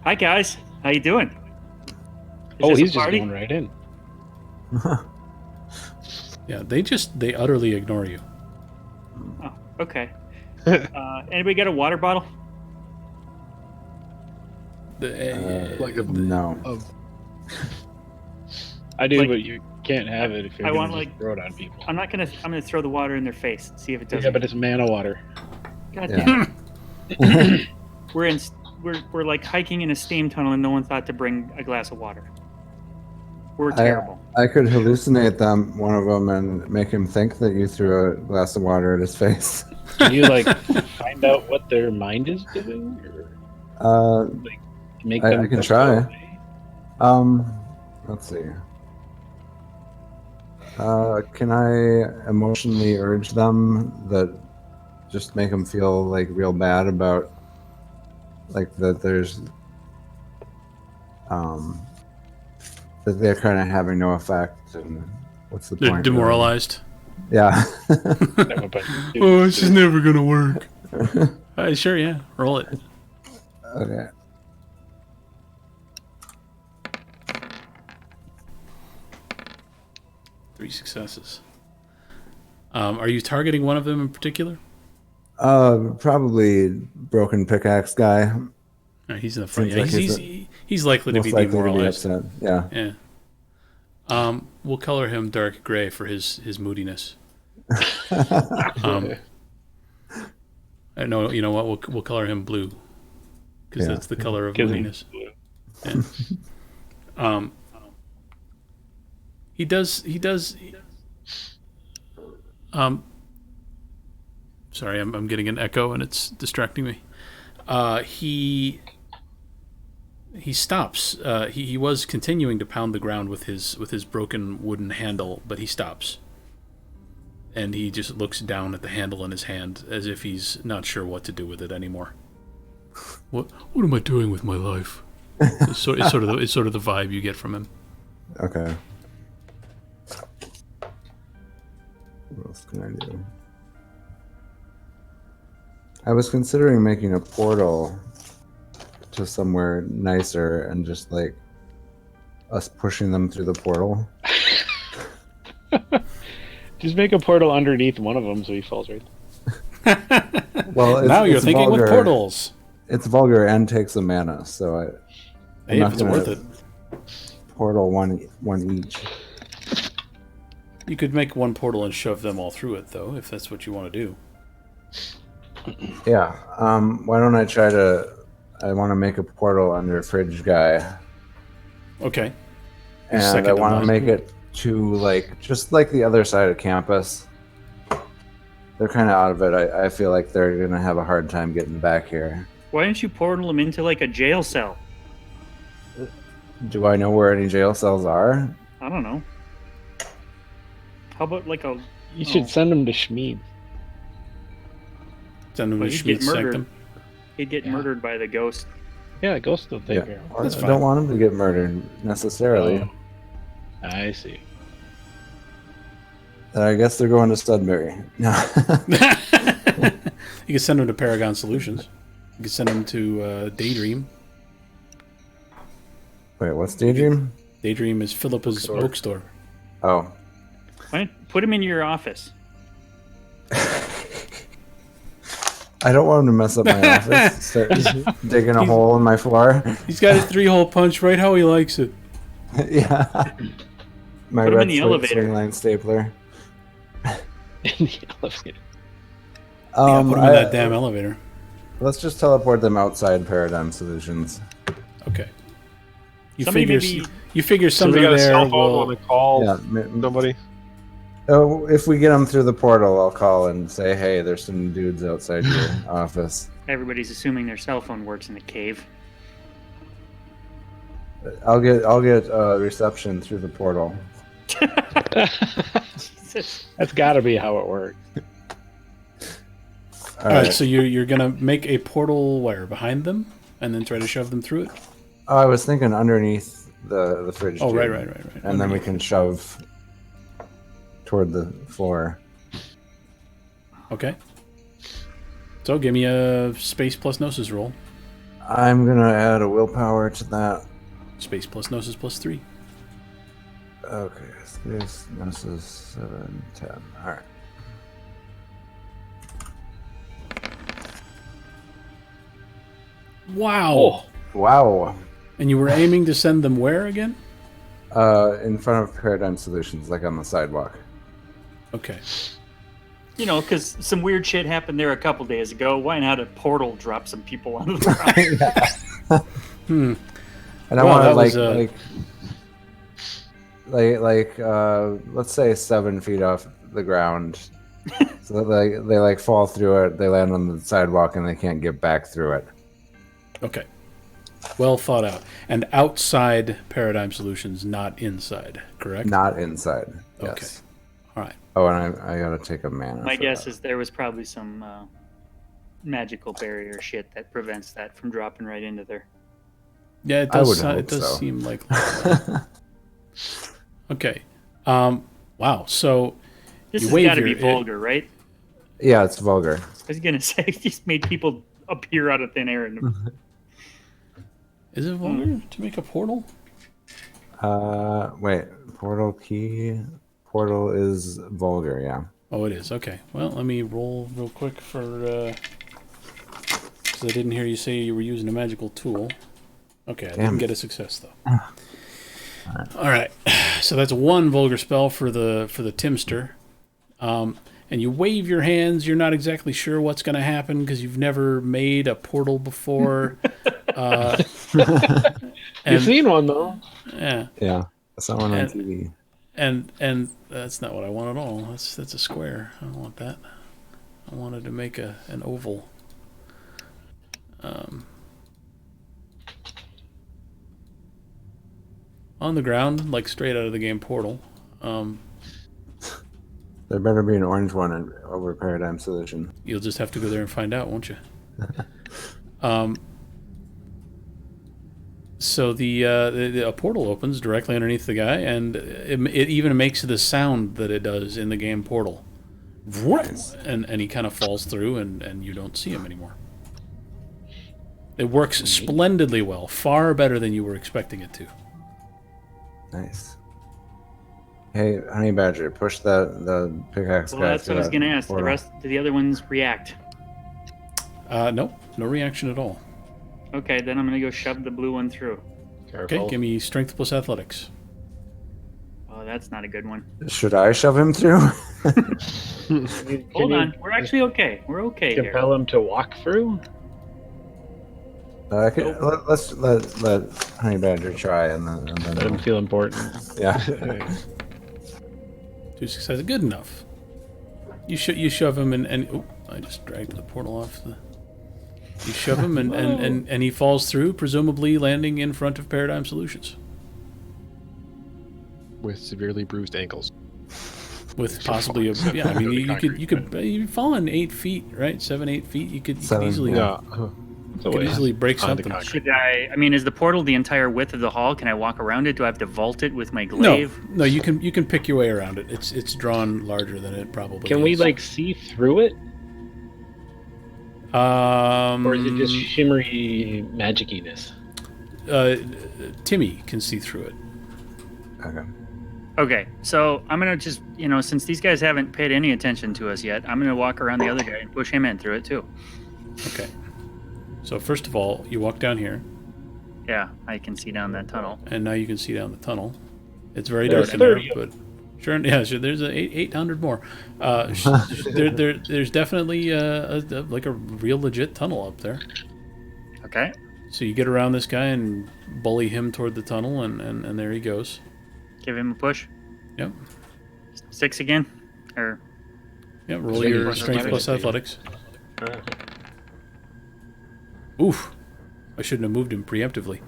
Hi guys, how you doing? Oh, this a he's just party? going right in. Yeah, they utterly ignore you. Oh, okay. Anybody got a water bottle? Like a No. I do, Like- but you can't have it if you're I going want, to like- throw it on people. I'm gonna throw the water in their face. See if it does. Yeah, but it's mana water. God Yeah. damn it. We're like hiking in a steam tunnel and no one thought to bring a glass of water. We're terrible. I could hallucinate one of them, and make him think that you threw a glass of water at his face. Can you find out what their mind is doing, or make I them can go try. away? Let's see. Can I emotionally urge them that just make them feel real bad about that there's that they're kind of having no effect, and what's the They're point? demoralized. Yeah. Have a bunch of Oh, dudes it's just never gonna work. Sure, yeah. Roll it. Okay. Three successes. Are you targeting one of them in particular? Probably broken pickaxe guy. He's in the front. Seems Yeah, like he's likely to Most be likely to be demoralized. upset. Yeah. Yeah. We'll color him dark gray for his moodiness. No, you know what? We'll color him blue because Yeah. that's the color of Give him moodiness. blue. Yeah. He does. Sorry, I'm getting an echo and it's distracting me. He stops. He was continuing to pound the ground with his broken wooden handle, but he stops. And he just looks down at the handle in his hand as if he's not sure what to do with it anymore. What am I doing with my life? It's sort of the vibe you get from him. Okay. What else can I do? I was considering making a portal to somewhere nicer and just like us pushing them through the portal. Just make a portal underneath one of them so he falls right. Well, Now you're it's thinking vulgar. with portals. It's vulgar and takes a mana, so Hey, not if it's gonna- worth it. portal one each. You could make one portal and shove them all through it, though, if that's what you want to do. Yeah. Why don't I try to? I want to make a portal under Fridge Guy, Okay. and second I in want to line. make it to just like the other side of campus. They're kind of out of it. I feel like they're gonna have a hard time getting back here. Why don't you portal them into like a jail cell? Do I know where any jail cells are? I don't know. How about like a? You should Oh. send him to Schmied. Send them Well, to he'd get Schmied's murdered. Sanctum. He'd get murdered by the ghost. Yeah, Ghost will take Yeah. care of him. Or That's I fine. don't want him to get murdered necessarily. Oh, I see. I guess they're going to Studbury. No. You can send them to Paragon Solutions. You can send them to Daydream. Wait, what's Daydream? Daydream is Philippa's bookstore. Oh, Why don't put him in your office? I don't want him to mess up my office. Start digging a hole in my floor. He's got his 3-hole punch right how he likes it. Yeah. My Put him red in the elevator. swing line stapler. In the elevator. Yeah, put him in that damn elevator. Let's just teleport them outside Paradigm Solutions. Okay. You Somebody figure maybe- you figure So we somebody got a there cell phone will. on the call. Yeah. Somebody. Oh, if we get them through the portal, I'll call and say, "Hey, there's some dudes outside your office." Everybody's assuming their cell phone works in the cave. I'll get reception through the portal. That's got to be how it works. All All right, right. so you're gonna make a portal where behind them, and then try to shove them through it. Oh, I was thinking underneath the fridge. Oh, tube. right. And then we can shove toward the floor. Okay. So give me a space plus gnosis roll. I'm gonna add a willpower to that. Space plus gnosis plus 3. Okay, space gnosis 7, 10. All right. Wow. Oh. Wow. And you were aiming to send them where again? In front of Paradigm Solutions, like on the sidewalk. Okay. You know, because some weird shit happened there a couple days ago. Why not a portal drop some people onto the ground? Hmm. And I Well, want to that was, let's say 7 feet off the ground, so that they like fall through it. They land on the sidewalk and they can't get back through it. Okay. Well thought out. And outside Paradigm Solutions, not inside, correct? Not inside. Okay. Yes. All right. Oh, and I gotta take a mana. My for guess that. is there was probably some magical barrier shit that prevents that from dropping right into there. Yeah, it I does. would hope It does so. seem like. Okay. Wow. So This You has wave got to your- be vulgar, right? Yeah, it's vulgar. I was gonna say he just made people appear out of thin air. And is it vulgar to make a portal? Wait. Portal key. Portal is vulgar. Yeah. Oh, it is. Okay. Well, let me roll real quick for. Because I didn't hear you say you were using a magical tool. Okay, I Damn didn't it. get a success though. All right. So that's one vulgar spell for the Timster. And you wave your hands. You're not exactly sure what's going to happen because you've never made a portal before. You've seen one though. Yeah, Yeah, someone on And- TV. and that's not what I want at all. That's a square. I don't want that. I wanted to make an oval. On the ground, like straight out of the game portal. There better be an orange one over Paradigm Solution. You'll just have to go there and find out, won't you? So a portal opens directly underneath the guy, and it even makes the sound that it does in the game portal. Nice. And he kind of falls through, and you don't see him anymore. It works splendidly well, far better than you were expecting it to. Nice. Hey, Honey Badger, push the pickaxe Well, guy that's what I was through going to that ask. portal. Do the other ones react? No reaction at all. Okay, then I'm going to go shove the blue one through. Careful. Okay, give me strength plus athletics. Oh, that's not a good one. Should I shove him through? Hold on. We're actually okay. We're okay here. Compel him to walk through. Let's let Honey Badger try, and then Let him feel important. yeah. 2 successes, good enough. You shove him, and oh, I just dragged the portal off. You shove him, and he falls through, presumably landing in front of Paradigm Solutions. With severely bruised ankles. With possibly I mean you've fallen 8 feet, right? 7-8 feet. You could Seven, easily Yeah. break On the something. concrete. Should I mean, is the portal the entire width of the hall? Can I walk around it? Do I have to vault it with my glaive? No, you can pick your way around it. It's drawn larger than it probably Can we is. like see through it, or is it just shimmery magiciness? Timmy can see through it. Okay. Okay, so I'm gonna just, since these guys haven't paid any attention to us yet, I'm gonna walk around the other guy and push him in through it too. Okay. So first of all, you walk down here, Yeah, I can see down that tunnel. and now you can see down the tunnel. It's very There's dark in there, 30 of but sure, there's 800 more. There's definitely like a real legit tunnel up there. Okay. So you get around this guy and bully him toward the tunnel, and there he goes. Give him a push. Yep. 6 again? Or Yep. Roll Strength your plus strength plus athletics. Oof. I shouldn't have moved him preemptively.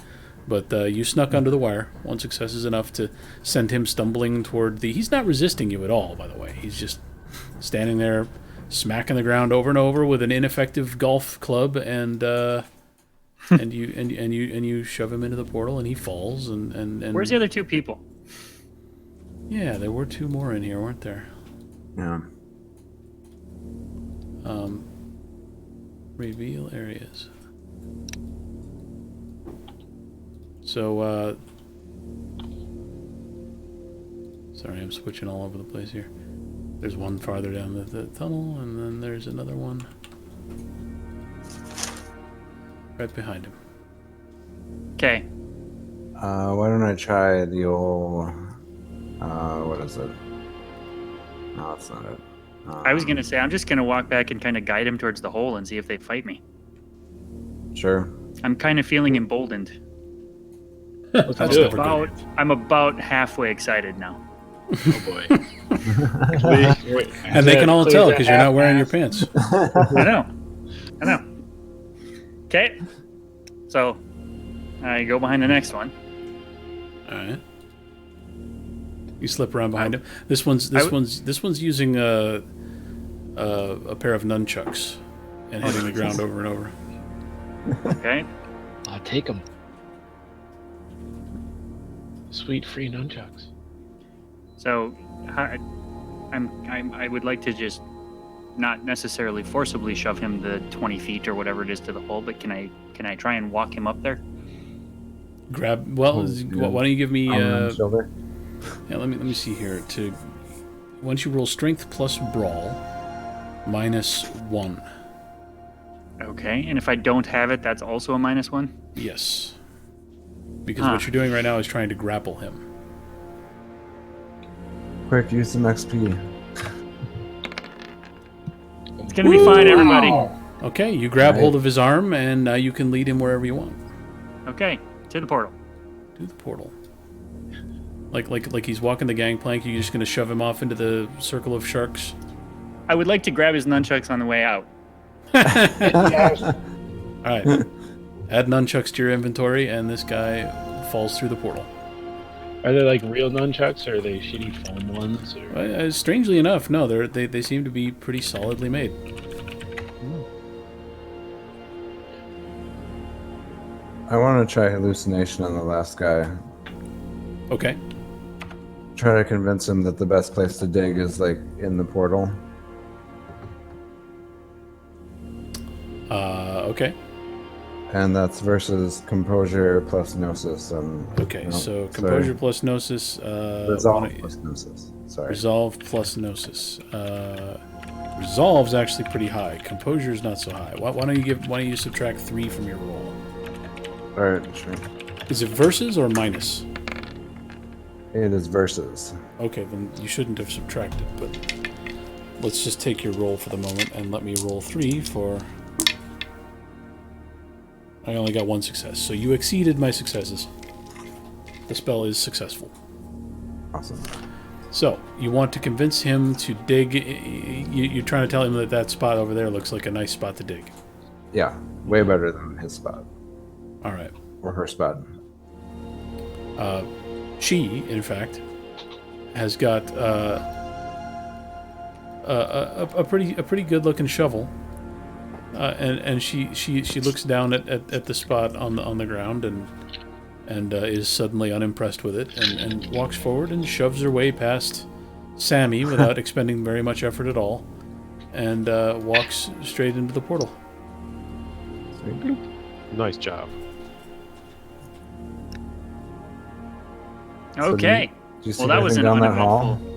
But you snuck under the wire. 1 success is enough to send him stumbling toward the... He's not resisting you at all, by the way. He's just standing there, smacking the ground over and over with an ineffective golf club, and you shove him into the portal, and he falls. And where's the other 2 people? Yeah, there were 2 more in here, weren't there? Yeah. Reveal areas. So, sorry, I'm switching all over the place here. There's one farther down the tunnel, and then there's another one right behind him. Okay. Why don't I try the old? What is it? No, that's not it. I was gonna say I'm just gonna walk back and kind of guide him towards the hole and see if they fight me. Sure. I'm kind of feeling emboldened. That's do it. never good. I'm about halfway excited now. Oh boy. And they can all tell because you're not wearing your pants. I know. Okay. So I go behind the next one. All right. You slip around behind him. This one's using a pair of nunchucks and hitting the ground over and over. Okay. I'll take them. Sweet free nunchucks. So I would like to just not necessarily forcibly shove him the 20 feet or whatever it is to the hole, but can I try and walk him up there? Grab. Well, yeah. why don't you give me? Arm around the shoulder. Yeah, let me see here. Once you roll strength plus brawl, -1. Okay. And if I don't have it, that's also a -1? Yes. Because what you're doing right now is trying to grapple him. Quick, use some XP. It's gonna be fine, everybody. Okay, you grab Right. hold of his arm, and now you can lead him wherever you want. Okay, to the portal. To the portal. Like he's walking the gangplank, you're just going to shove him off into the circle of sharks? I would like to grab his nunchucks on the way out. Yes. All right. Add nunchucks to your inventory, and this guy falls through the portal. Are they like real nunchucks, or are they shitty foam ones? Or... Strangely enough, no, they seem to be pretty solidly made. I want to try hallucination on the last guy. Okay. Try to convince him that the best place to dig is like in the portal. Okay. And that's versus composure plus gnosis. Okay, no, so sorry. composure plus gnosis. Resolve wanna- plus gnosis. Sorry. Resolve plus gnosis. Resolve's actually pretty high. Composure's not so high. Why don't you subtract 3 from your roll? Alright, sure. Is it versus or minus? It is versus. Okay, then you shouldn't have subtracted, but let's just take your roll for the moment and let me roll 3 for... I only got 1 success, so you exceeded my successes. The spell is successful. Awesome. So, you want to convince him to dig... You're trying to tell him that spot over there looks like a nice spot to dig. Yeah, way better than his spot. Alright. Or her spot. She, in fact, has got a pretty good looking shovel, and she looks down at the spot on the ground and is suddenly unimpressed with it and walks forward and shoves her way past Sammy without expending very much effort at all, and walks straight into the portal. Sweet. Nice job. So Okay. Did you see Well, that was anything an down that hall? uneventful.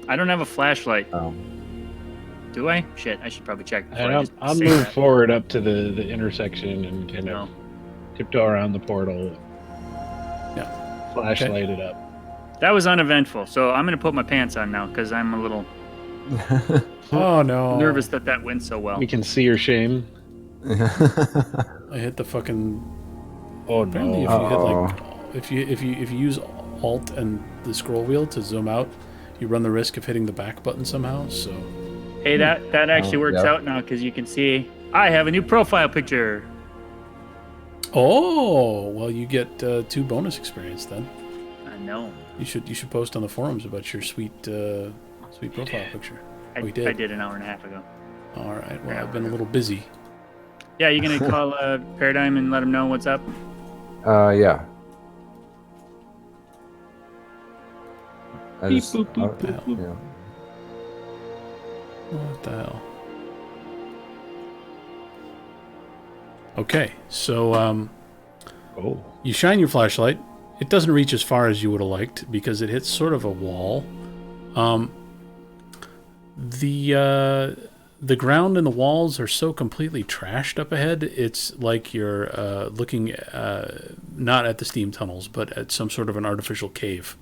I don't have a flashlight. Oh. Do I? Shit, I should probably check before I And just I'll say move that. forward up to the intersection and kind No. of tiptoe around the portal. Yeah. Flashlight it up. That was uneventful, so I'm going to put my pants on now because I'm a little Oh no! nervous that went so well. We can see your shame. I hit the fucking. Oh Apparently, if no. you hit like, if you use Alt and the scroll wheel to zoom out, you run the risk of hitting the back button somehow. So Hey, that actually Oh, works yeah. out now because you can see I have a new profile picture. oh well, you get 2 bonus experience then. I know. You should post on the forums about your sweet profile picture. We did. I did an hour and a half ago. All right. Well, Yeah, I've been a little busy. Yeah, you gonna call Paradigm and let him know what's up? Yeah. I Beep, just, boop, boop, boop, boop. yeah. What the hell? Okay, so Oh. you shine your flashlight. It doesn't reach as far as you would have liked because it hits sort of a wall. The ground and the walls are so completely trashed up ahead. It's like you're looking not at the steam tunnels, but at some sort of an artificial cave.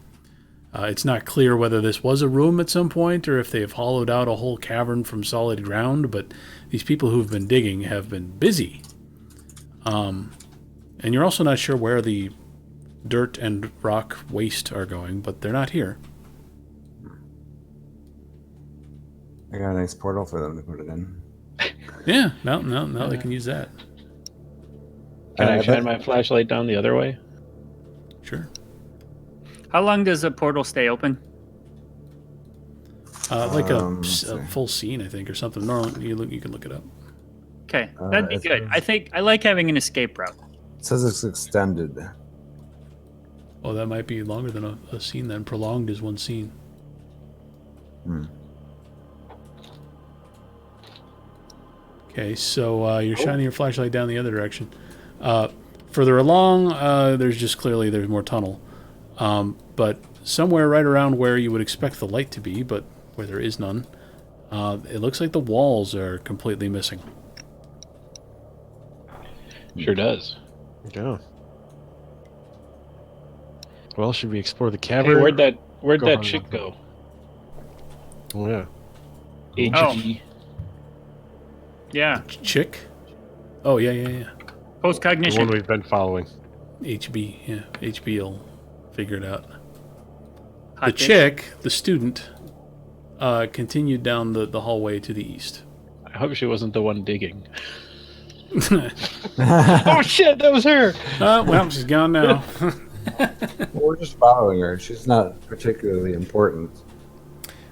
It's not clear whether this was a room at some point or if they have hollowed out a whole cavern from solid ground, but these people who've been digging have been busy. And you're also not sure where the dirt and rock waste are going, but they're not here. I got a nice portal for them to put it in. Yeah, no, they can use that. Can I I shine bet- my flashlight down the other way? Sure. How long does a portal stay open? Like let's a see. full scene, I think, or something. No, you can look it up. Okay, that'd be it's- good. I think I like having an escape route. It says it's extended. Oh, that might be longer than a scene then. Prolonged is one scene. Hmm. Okay, so you're shining your flashlight down the other direction. Further along, there's more tunnel. But somewhere right around where you would expect the light to be, but where there is none, it looks like the walls are completely missing. Sure does. Yeah. Well, should we explore the Hey, cavern? where'd Go that on, chick go. go? Oh, yeah. HG. Yeah. Chick? Oh, yeah. The Postcognition. one we've been following. HB, yeah. HB will figure it out. Hot The dish. chick, the student, continued down the hallway to the east. I hope she wasn't the one digging. Oh shit, that was her. Well, she's gone now. We're just following her. She's not particularly important.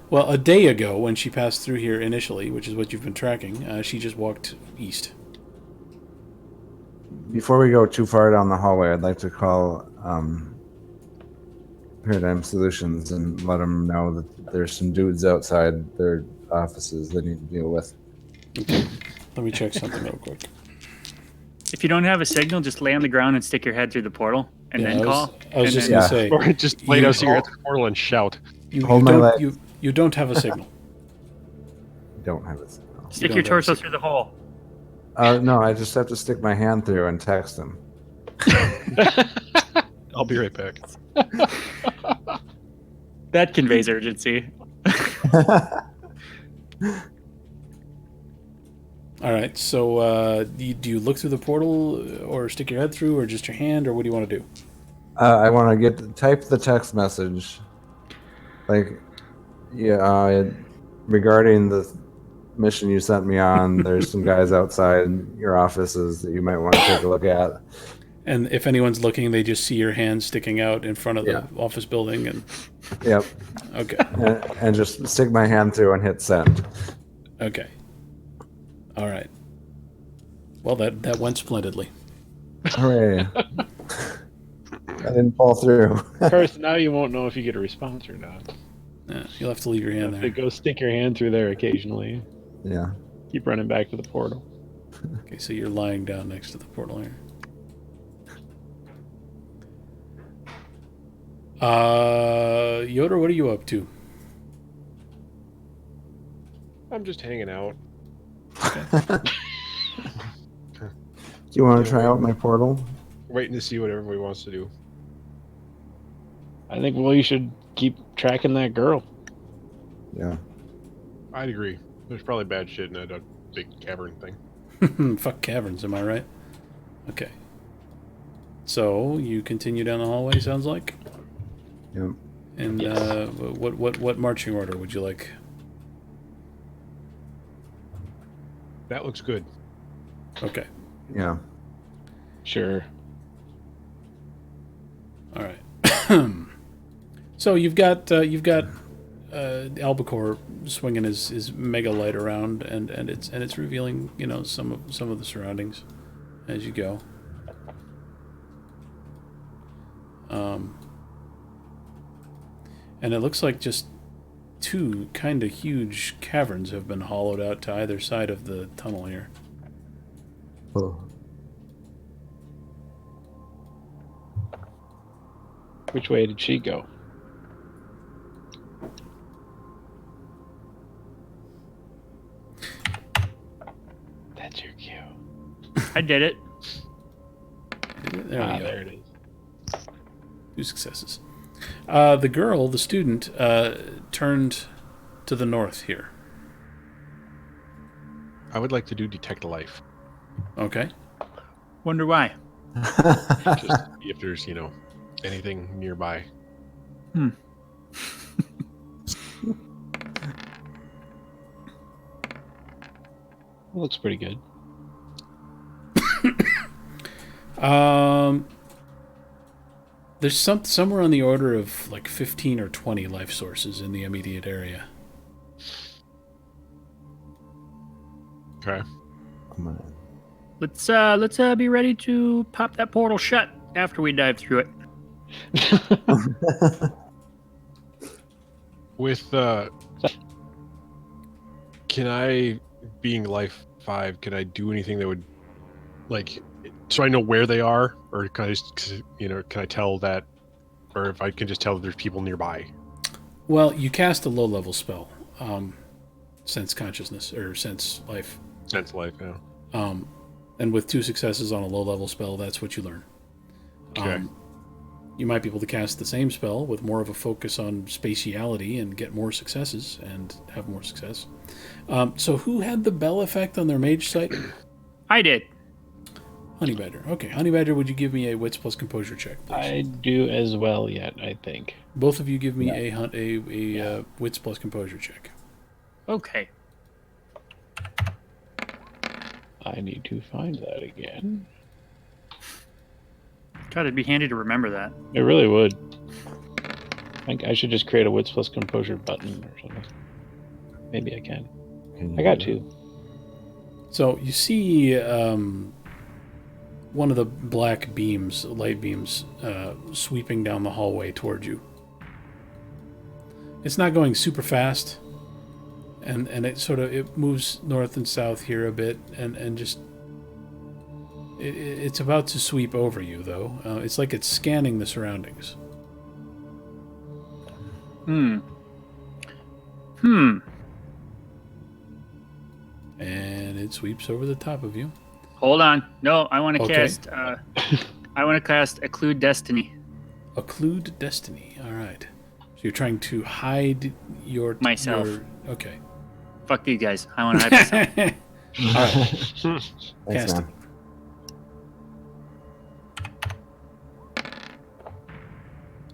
Well, a day ago, when she passed through here initially, which is what you've been tracking, she just walked east. Before we go too far down the hallway, I'd like to call Paradigm Solutions and let them know that there's some dudes outside their offices they need to deal with. Okay. Let me check something real quick. If you don't have a signal, just lay on the ground and stick your head through the portal, and then call. I was and just then- going to say, Or just lay You- down so you're at the portal and shout. you, Hold you my don't, leg. you don't have a signal. Don't have it. No. Stick don't your have a torso signal. through the hole. No, I just have to stick my hand through and text him. I'll be right back. That conveys urgency. All right, so do you look through the portal or stick your head through or just your hand, or what do you want to do? I want to type the text message. Like, yeah, regarding the mission you sent me on, there's some guys outside your offices that you might want to take a look at. And if anyone's looking, they just see your hand sticking out in front of Yeah. the office building. And Yep. okay, And just stick my hand through and hit send. okay, all right. Well, that went splendidly. Hooray. I didn't fall through. First, now you won't know if you get a response or not. Yeah, you'll have to leave your You hand have to there. go stick your hand through there occasionally. Yeah. Keep running back to the portal. Okay, so you're lying down next to the portal here. Yoder, what are you up to? I'm just hanging out. Do you want to try out my portal? Waiting to see what everybody wants to do. I think, well, you should keep tracking that girl. Yeah. I'd agree. There's probably bad shit in that big cavern thing. Fuck caverns, am I right? Okay. So you continue down the hallway. Sounds like. Yep. And Yes. what marching order would you like? That looks good. Okay. Yeah. Sure. All right. So you've got Albacore swinging his mega light around, and it's revealing some of the surroundings as you go. And it looks like just two kind of huge caverns have been hollowed out to either side of the tunnel here. Oh. Which way did she go? That's your cue. I did it. There we go. There it is. 2 successes. The girl, the student, turned to the north here. I would like to do detect life. Okay. Wonder why. Just to see if there's, anything nearby. Looks pretty good. There's somewhere on the order of like 15 or 20 life sources in the immediate area. Okay. I'm gonna- Let's be ready to pop that portal shut after we dive through it. With can I, being life 5, can I do anything that would, like, so I know where they are, or can I just, can I tell that, or if I can just tell that there's people nearby? Well, you cast a low-level spell, sense consciousness or sense life, Sense life, yeah. and with 2 successes on a low-level spell, that's what you learn. Okay. You might be able to cast the same spell with more of a focus on spatiality and get more successes and have more success. So who had the bell effect on their mage site? I did. Honey Badger. Okay, Honey Badger, would you give me a Wits plus Composure check, please? I do as well yet, I think. Both of you give me a Wits plus Composure check. Okay. I need to find that again. God, it'd be handy to remember that. It really would. I think I should just create a Wits plus Composure button or something. Maybe I can. I got two. So you see one of the black beams, light beams, sweeping down the hallway towards you. It's not going super fast, and it moves north and south here a bit, and just it's about to sweep over you though. It's like it's scanning the surroundings. And it sweeps over the top of you. Hold on. No, I want to Okay. cast. I want to cast Occlude Destiny. Occlude Destiny. All right. So you're trying to hide Myself. Okay. Fuck these guys. I want to hide myself. All right. Thanks, Cast man.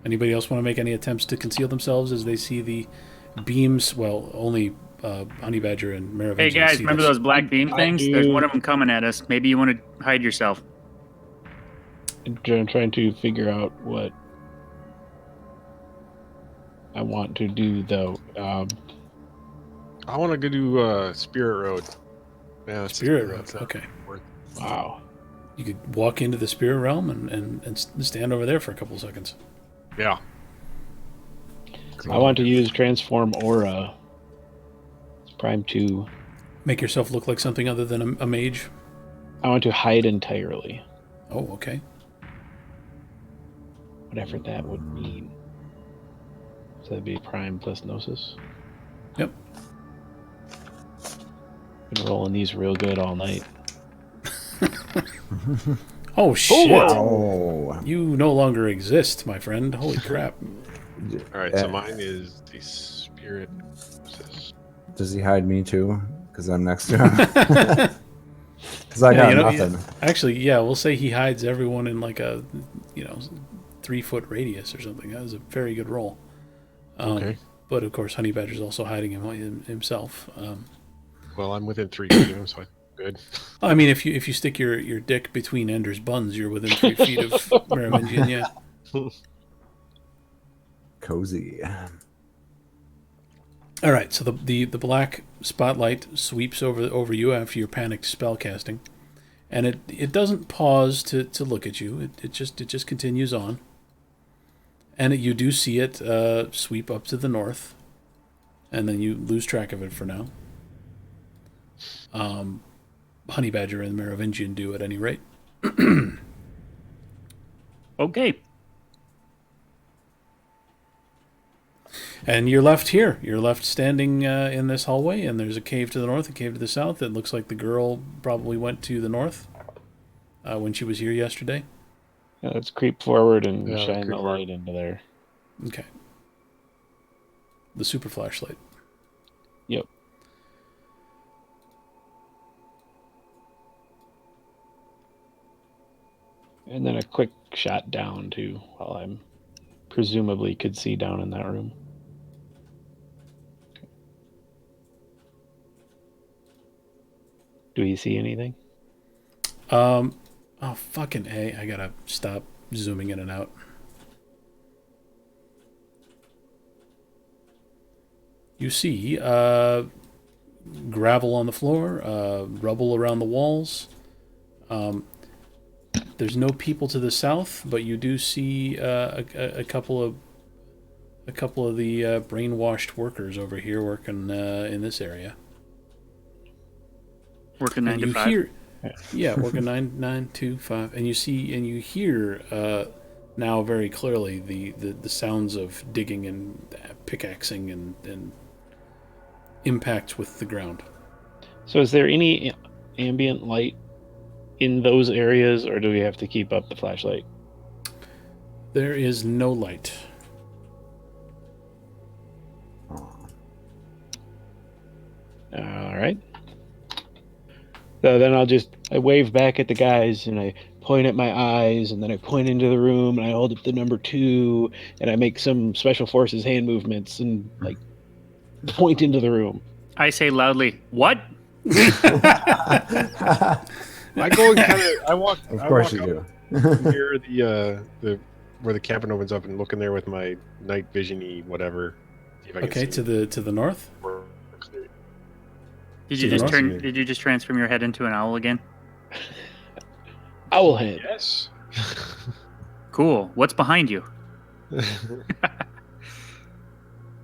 Anybody else want to make any attempts to conceal themselves as they see the beams? Well, only Honey Badger and Merovingian Hey guys, see remember this. those black beam things? do. There's one of them coming at us. Maybe you want to hide yourself. I'm trying to figure out what I want to do, though. I want to go do Spirit Road. Yeah, that's Spirit Road. That Okay. work. Wow. You could walk into the spirit realm and stand over there for a couple of seconds. Yeah. I want to use Transform Aura. It's Prime 2. Make yourself look like something other than a mage. I want to hide entirely. Oh, okay. Whatever that would mean. So that'd be Prime plus Gnosis. Yep. Been rolling these real good all night. Oh, shit. Oh, You no longer exist, my friend. Holy crap. All right. So mine is the Spirit. does he hide me too? Because I'm next to him. Because I got nothing. Actually, yeah, we'll say he hides everyone in like a, 3-foot radius or something. That was a very good roll. Okay. But of course, Honey Badger's also hiding himself. Well, I'm within 3 feet of him, so I'm good. I mean, if you stick your dick between Ender's buns, you're within 3 feet of Merovingian, yeah. Cozy. All right, so the black spotlight sweeps over you after your panicked spell casting, and it doesn't pause to look at you. It just continues on, and you do see it sweep up to the north, and then you lose track of it for now. Honey Badger and Merovingian do at any rate. Okay. And you're left here. You're left standing in this hallway, and there's a cave to the north, a cave to the south. It looks like the girl probably went to the north when she was here yesterday. Yeah, let's creep forward and Yeah, shine creep the forward. light into there. Okay. The super flashlight. Yep. And then a quick shot down, too, while I'm presumably could see down in that room. Do you see anything? Oh, fucking A. I gotta stop zooming in and out. You see gravel on the floor, rubble around the walls. There's no people to the south, but you do see a couple of the brainwashed workers over here working in this area. Working 9 And to you 5. hear, yeah, working 9 to 5, and you hear now very clearly the sounds of digging and pickaxing and impacts with the ground. So is there any ambient light in those areas, or do we have to keep up the flashlight? There is no light. All right. So then I wave back at the guys and I point at my eyes and then I point into the room and I hold up the number 2 and I make some special forces hand movements and like point into the room. I say loudly, "What?" I go and kind of. I walk. Of I course walk you do. up near the where the cabin opens up and look in there with my night vision-y whatever. See if I can Okay, see to the north. where it's clear. Did To you the just north? turn? Did you just transform your head into an owl again? Owlhead. Yes. Cool. What's behind you?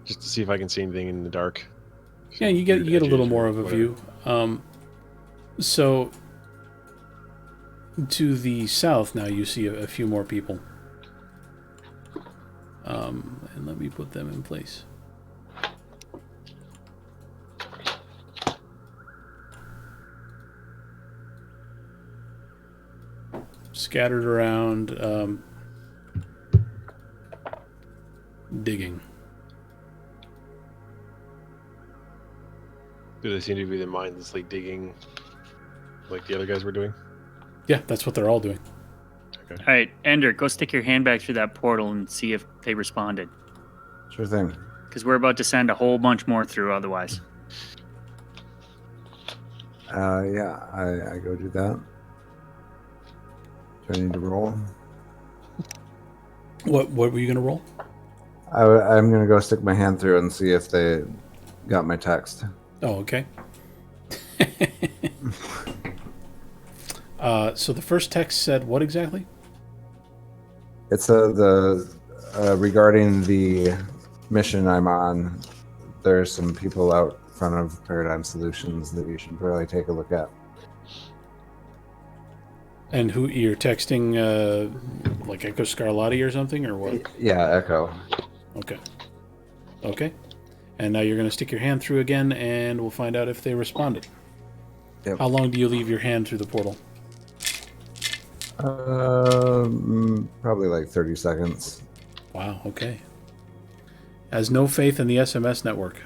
Just to see if I can see anything in the dark. Yeah, you get a little more of a view. So to the south now, you see a few more people. And let me put them in place. Scattered around, digging. Do they seem to be the mindlessly digging like the other guys were doing? Yeah, that's what they're all doing. All right, Ender, go stick your hand back through that portal and see if they responded. Sure thing. Because we're about to send a whole bunch more through otherwise. Yeah, I go do that. Do I need to roll? What were you gonna roll? I'm gonna go stick my hand through and see if they got my text. Oh, okay. So the first text said what exactly? It's regarding the mission I'm on. There's some people out front of Paradigm Solutions that you should really take a look at. And who you're texting, like Echo Scarlatti or something, or what? Yeah, Echo. Okay. Okay. And now you're going to stick your hand through again, and we'll find out if they responded. Yep. How long do you leave your hand through the portal? Probably like 30 seconds. Wow, okay. Has no faith in the SMS network.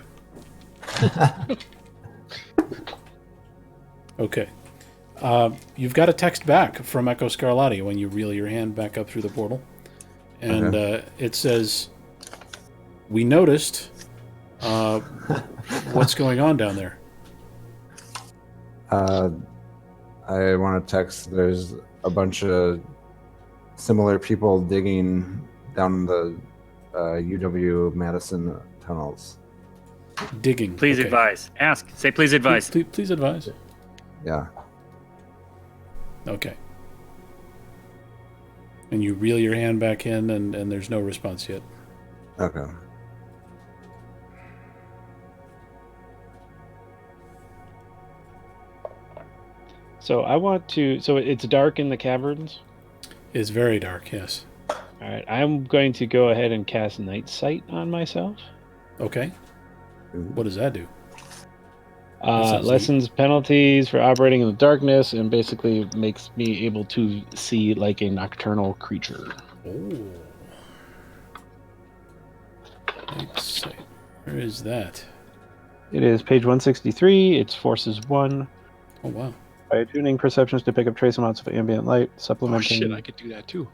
Okay. You've got a text back from Echo Scarlatti when you reel your hand back up through the portal. And it says, "We noticed what's going on down there." I want to text. There's a bunch of similar people digging down the UW Madison tunnels. Digging. Please Okay. advise. Ask. Say please advise. Please advise. Yeah. Okay. And you reel your hand back in, and there's no response yet. Okay. So I want to. So it's dark in the caverns. It's very dark, yes. All right. I'm going to go ahead and cast Night Sight on myself. Okay. What does that do? Sounds Lessens penalties for operating in the darkness and basically makes me able to see like a nocturnal creature. Oh. Let's see. Where is that? It is page 163. It's forces 1. Oh, wow. By tuning perceptions to pick up trace amounts of ambient light, Oh supplementing shit! I could do that too.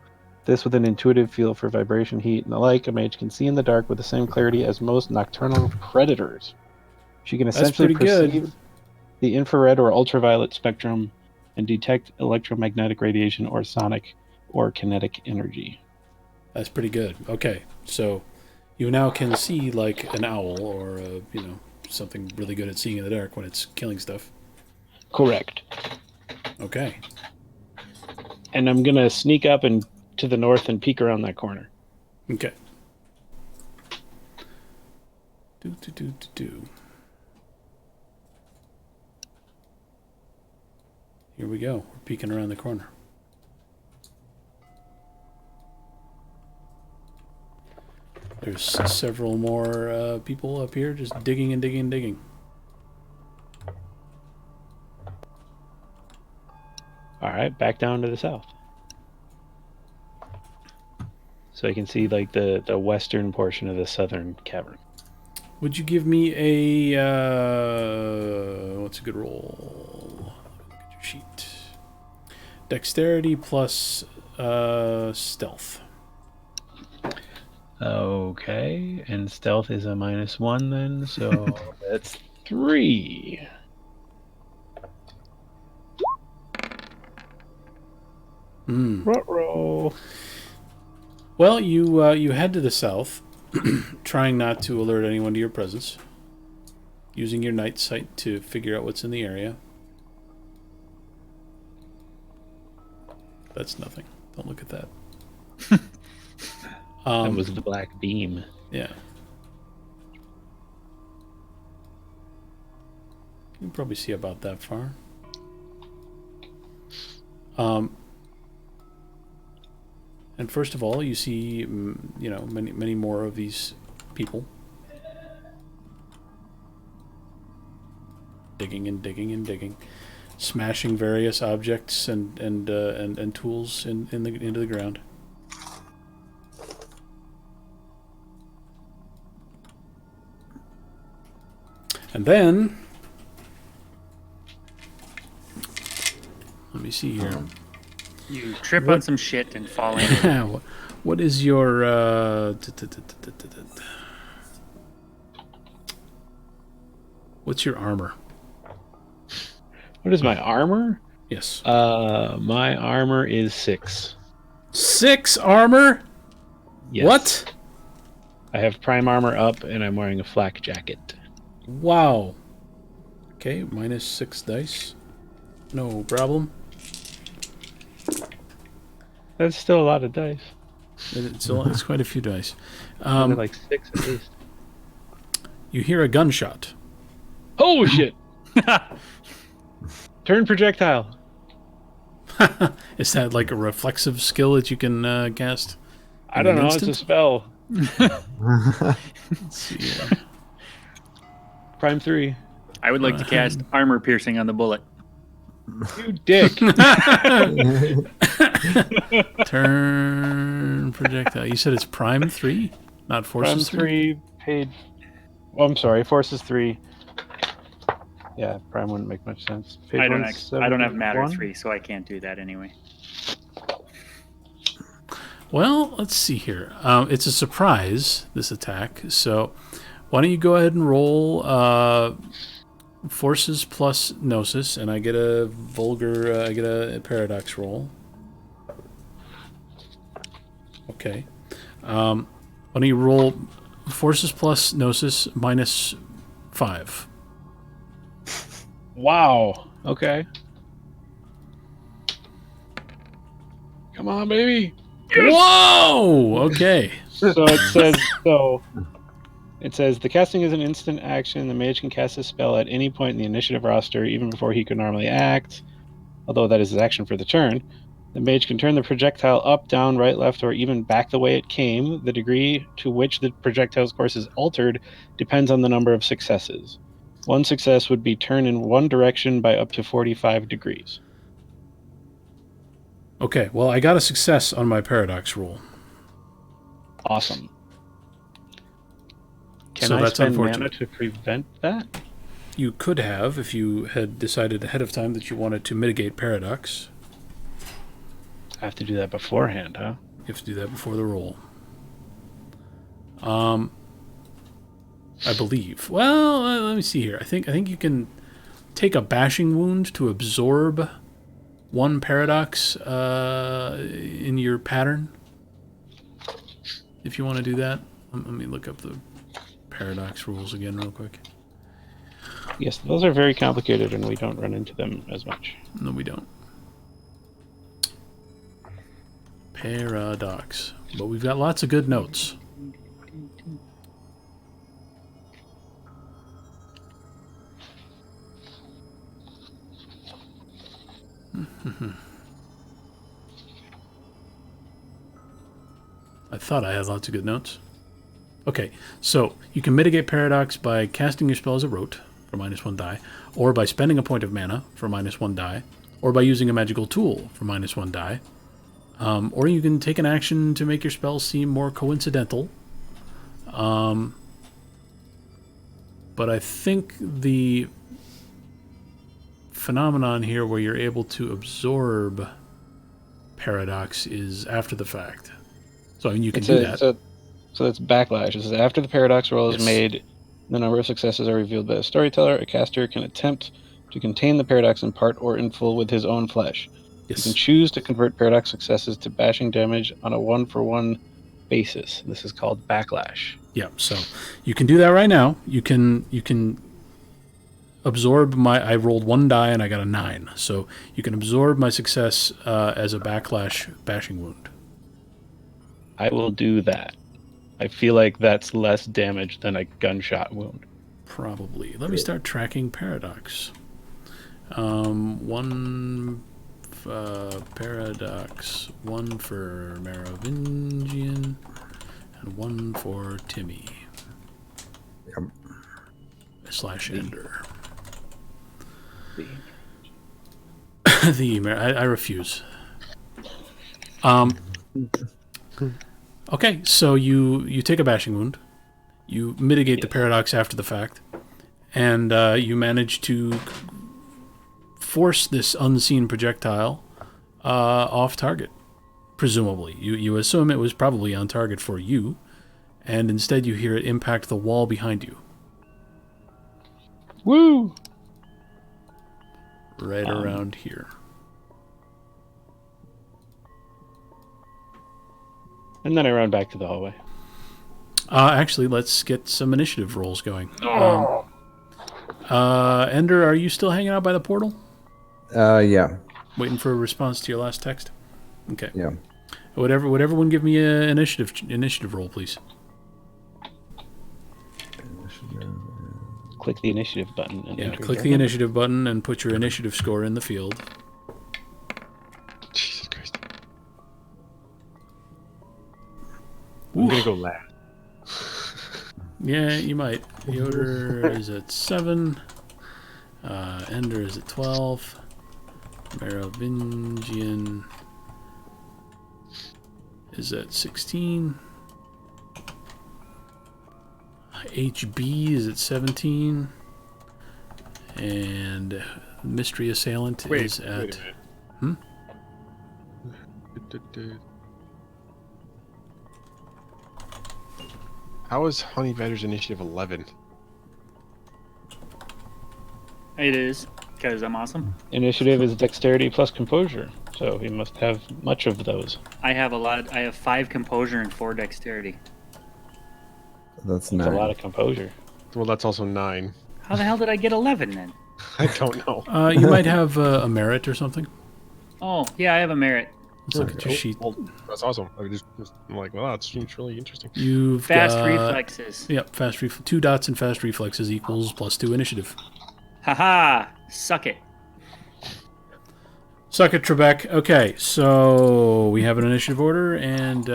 this with an intuitive feel for vibration, heat, and the like. A mage can see in the dark with the same clarity as most nocturnal predators. She can essentially pretty good. perceive the infrared or ultraviolet spectrum and detect electromagnetic radiation or sonic or kinetic energy. That's pretty good. Okay. So you now can see like an owl or, something really good at seeing in the dark when it's killing stuff. Correct. Okay. And I'm going to sneak up and to the north and peek around that corner. Okay. Do. Here we go. We're peeking around the corner. There's several more people up here just digging and digging and digging. All right, back down to the south. so I can see like the western portion of the southern cavern. Would you give me a what's a good roll? Look at your sheet. Dexterity plus stealth. Okay, and stealth is a -1 then, so that's 3. Ruh-roh. Well, you head to the south, trying not to alert anyone to your presence, using your night sight to figure out what's in the area. That's nothing. Don't look at that. That was the black beam. Yeah. You can probably see about that far. And first of all, you see, many more of these people digging and digging and digging, smashing various objects and tools into the ground. And then, let me see here. You trip on some shit and fall in. What is your what's your armor? What is my armor? Yes. My armor is 6. 6 armor? Yes. What? I have prime armor up, and I'm wearing a flak jacket. Wow. Okay, -6 dice. No problem. That's still a lot of dice. It's quite a few dice. Only like 6 at least. You hear a gunshot. Oh shit! Turn projectile. Is that like a reflexive skill that you can cast? I don't know. It's a spell. Let's see here. Prime 3. I would like to cast armor piercing on the bullet. You dick. Turn projectile. You said it's prime 3, not Prime forces 3. 3 paid. Oh, I'm sorry. Forces 3. Yeah, prime wouldn't make much sense. Paid I don't have matter 171? 3, so I can't do that anyway. Well, let's see here. It's a surprise, this attack. So why don't you go ahead and roll forces plus gnosis, and I get a I get a paradox roll. Okay. Why don't you roll forces plus gnosis -5? Wow. Okay. Come on, baby. Whoa! Okay. It says the casting is an instant action. The mage can cast a spell at any point in the initiative roster, even before he could normally act. Although that is his action for the turn. The mage can turn the projectile up, down, right, left, or even back the way it came. The degree to which the projectile's course is altered depends on the number of successes. One success would be turned in one direction by up to 45 degrees. Okay, well, I got a success on my paradox roll. Awesome. Can So I that's spend unfortunate. mana to prevent that? You could have if you had decided ahead of time that you wanted to mitigate paradox. I have to do that beforehand, huh? You have to do that before the roll. I believe. Well, let me see here. I think you can take a bashing wound to absorb one paradox in your pattern. If you want to do that, let me look up the paradox rules again real quick. Yes, those are very complicated and we don't run into them as much. No, we don't. Paradox. But we've got lots of good notes. I thought I had lots of good notes. Okay, so you can mitigate paradox by casting your spell as a rote for -1 die, or by spending a point of mana for -1 die, or by using a magical tool for -1 die. Or you can take an action to make your spells seem more coincidental. But I think the phenomenon here where you're able to absorb paradox is after the fact. So I mean, you can do that. So that's backlash. It says after the paradox roll is Yes. made, the number of successes are revealed by the storyteller. A caster can attempt to contain the paradox in part or in full with his own flesh. You can Yes. choose to convert paradox successes to bashing damage on a 1-for-1 basis. This is called backlash. Yeah. So you can do that right now. You can absorb my. I rolled 1 die and I got a 9. So you can absorb my success as a backlash bashing wound. I will do that. I feel like that's less damage than a gunshot wound. Probably. Let me start tracking paradox. 1 paradox, 1 for Merovingian, and 1 for Timmy. Yep. / Ender. The- I refuse. Okay, so you take a bashing wound, you mitigate the paradox after the fact, and you manage to force this unseen projectile off target. Presumably, you assume it was probably on target for you, and instead you hear it impact the wall behind you, Woo! right around here. And then I run back to the hallway. Actually, let's get some initiative rolls going. Ender, are you still hanging out by the portal? Yeah. Waiting for a response to your last text? Okay. Yeah. Would everyone give me an initiative roll, please? Click the initiative button. And Yeah, enter click your the number. initiative button and put your initiative score in the field. Jesus Christ. I'm gonna go last. Yeah, you might. Yoder is at 7. Ender is at 12. Merovingian is at 16. HB is at 17. And Mystery Assailant is Wait at... a minute. How is Honey Badger's initiative 11? It is, because I'm awesome. Initiative is dexterity plus composure, so he must have much of those. I have 5 composure and 4 dexterity. That's That's a 9. lot of composure. Well, that's also 9. How the hell did I get 11 then? I don't know. You might have a merit or something. Oh, yeah, I have a merit. Let's look at your sheet. Well, that's awesome. I'm like, well, that seems really interesting. You've Fast got, reflexes. Yep, 2 dots in fast reflexes equals +2 initiative. Haha, suck it. Suck it, Trebek. Okay, so we have an initiative order, and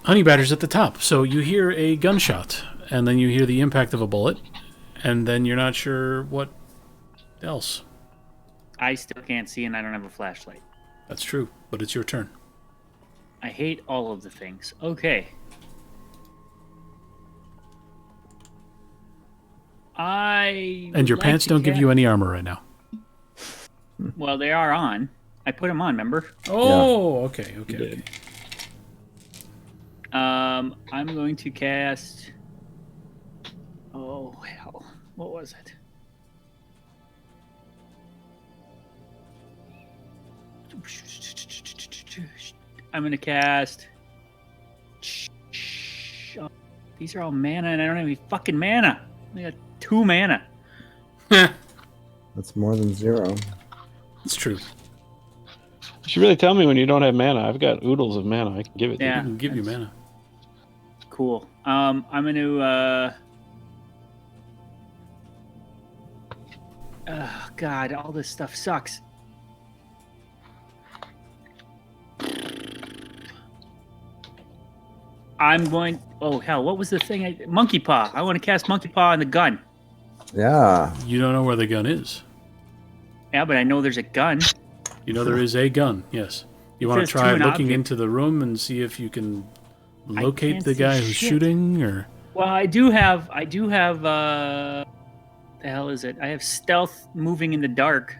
Honey Badger's at the top. So you hear a gunshot, and then you hear the impact of a bullet, and then you're not sure what else. I still can't see and I don't have a flashlight. That's true, but it's your turn. I hate all of the things. Okay. And your pants don't give you any armor right now. Well, they are on. I put them on, remember? Oh, okay. I'm going to cast... Oh, hell. What was it? I'm going to cast... Oh, these are all mana, and I don't have any fucking mana. I got 2 mana. That's more than 0. It's true. You should really tell me when you don't have mana. I've got oodles of mana. I can give it to I Yeah. can give you mana. Cool. I'm going to... Oh, God, all this stuff sucks. I'm going... Oh, hell, what was the thing? Monkey Paw. I want to cast Monkey Paw on the gun. Yeah. You don't know where the gun is. Yeah, but I know there's a gun. You know there is a gun. Yes. You want to says try to an looking object. into the room and see if you can locate can't the see guy who's shit. shooting, or Well, I do have. The hell is it? I have stealth moving in the dark.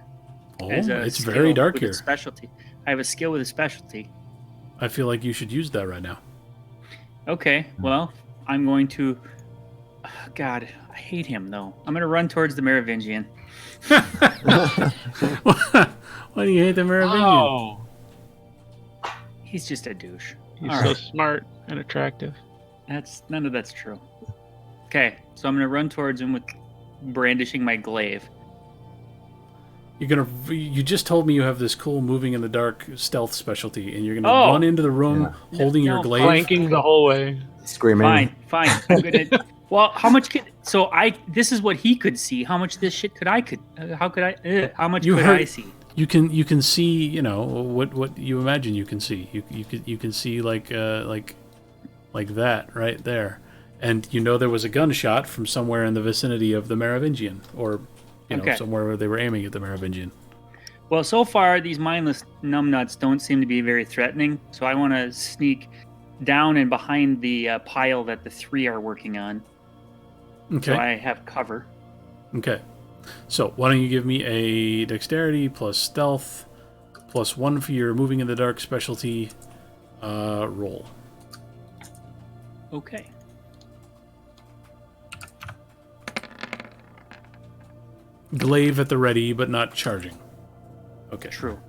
As a it's skill very dark with a here. specialty. I have a skill with a specialty. I feel like you should use that right now. Okay, well, I'm going to. God, I hate him though. I'm going to run towards the Merovingian. Why do you hate the Merovingian? Oh, He's just a douche. he's All so right. smart and attractive. None of that's true. Okay, so I'm going to run towards him with brandishing my glaive. You just told me you have this cool moving in the dark stealth specialty, and you're gonna Oh! run into the room holding your No, glaive. Flanking the whole way. Screaming. Fine. I'm gonna. Well, how much could? So this is what he could see. How much this shit how could I? How much You could heard- I see? You can see, you know, what you imagine you can see. You can see like that right there, and you know there was a gunshot from somewhere in the vicinity of the Merovingian, or Okay. somewhere where they were aiming at the Merovingian. Well, so far these mindless numbnuts don't seem to be very threatening. So I want to sneak down and behind the pile that the three are working on. Okay. So I have cover. Okay. So why don't you give me a dexterity plus stealth plus 1 for your moving in the dark specialty roll. Okay. Glaive at the ready, but not charging. Okay. True.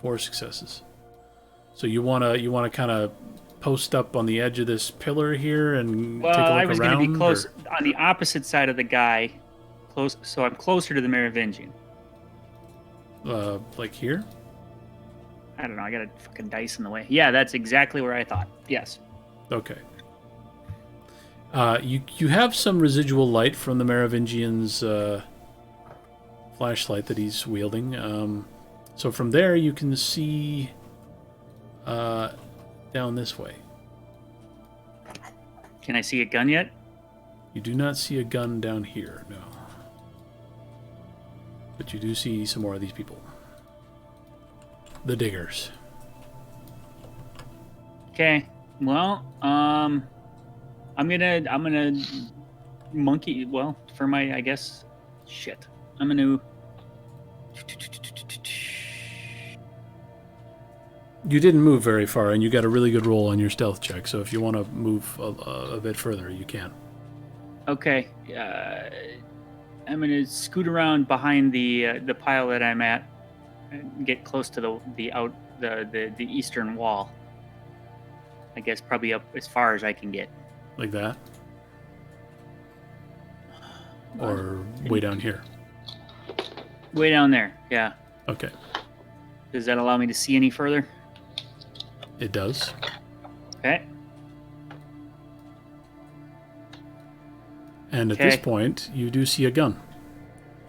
4 successes. So you wanna kind of post up on the edge of this pillar here and Well, take a look I was going to be around, close or- on the opposite side of the guy. Close, so I'm closer to the Merovingian. like here. I don't know. I got a fucking dice in the way. Yeah, that's exactly where I thought. Yes. Okay. You have some residual light from the Merovingian's flashlight that he's wielding. So from there you can see down this way. Can I see a gun yet? You do not see a gun down here, no. But you do see some more of these people. The diggers. Okay. Well, I'm gonna monkey. Well, for my, I guess, shit. I'm gonna. You didn't move very far, and you got a really good roll on your stealth check. So if you want to move a bit further, you can. Okay. I'm gonna scoot around behind the pile that I'm at, and get close to the eastern wall. I guess probably up as far as I can get. Like that? Or way down here? Way down there. Yeah. Okay, Does that allow me to see any further? it does. Okay. And at this Okay. point, you do see a gun.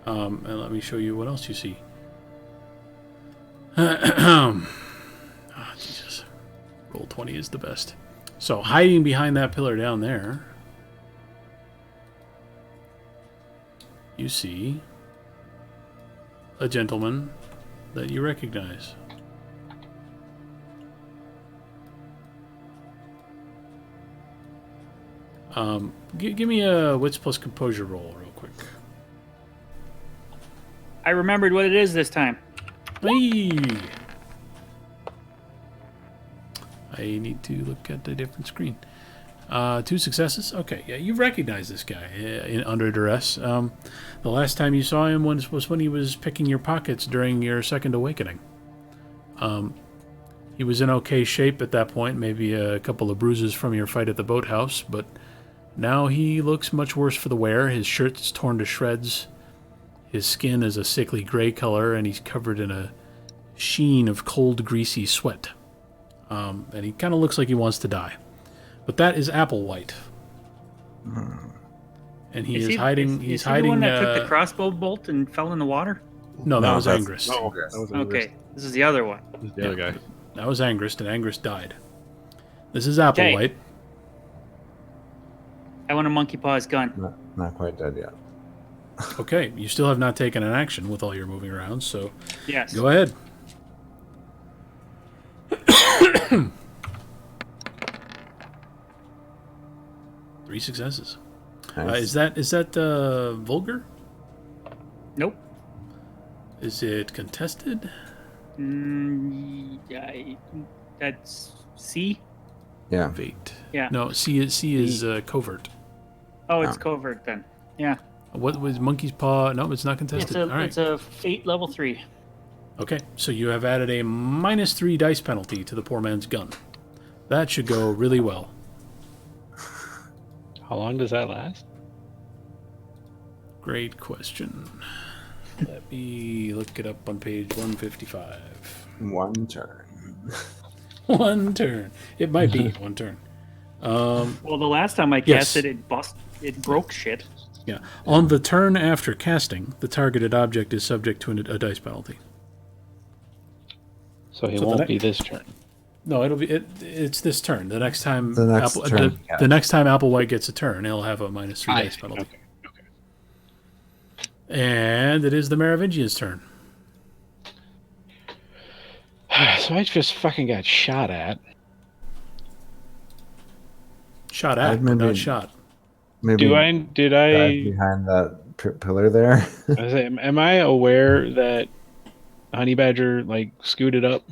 And let me show you what else you see. Jesus. Roll 20 is the best. So, hiding behind that pillar down there, you see a gentleman that you recognize. Give me a wits plus composure roll real quick. I remembered what it is this time. Hey! I need to look at a different screen. 2 successes. Okay, yeah, you recognize this guy under duress. The last time you saw him was when he was picking your pockets during your second awakening. He was in okay shape at that point, maybe a couple of bruises from your fight at the boathouse, but now he looks much worse for the wear. His shirt's torn to shreds. His skin is a sickly gray color, and he's covered in a sheen of cold, greasy sweat. And he kind of looks like he wants to die. But that is Applewhite. And he is hiding. He's is he hiding. the one that took the crossbow bolt and fell in the water? No, that No, was that's- Angrist. No, that was Okay, this is the other one. the other guy. That was Angrist, and Angrist died. This is Applewhite. I want a monkey paw's gun. Not quite dead yet. Okay, you still have not taken an action with all your moving around, so Yes. go ahead. 3 successes. Nice. Is that vulgar? Nope. Is it contested? That's C. Yeah. Fate. Yeah. No, C is covert. Oh, it's covert then. Yeah. What was monkey's paw? No, it's not contested. All right. It's a fate level 3. Okay, so you have added a -3 dice penalty to the poor man's gun. That should go really well. How long does that last? Great question. Let me look it up on page 155. One turn. One turn. It might be one turn. Well, the last time I Yes. cast it broke shit. Yeah. On the turn after casting, the targeted object is subject to a dice penalty. So he So the won't ne- be this turn. No, it's this turn. The next time The next turn, yeah. the next time Applewhite gets a turn, he'll have a -3 dice penalty. Okay. And it is the Merovingian's turn. So I just fucking got shot at. Shot at, but maybe- not shot. Maybe Did dive I behind that pillar there. I was saying, am I aware that Honey Badger like scooted up?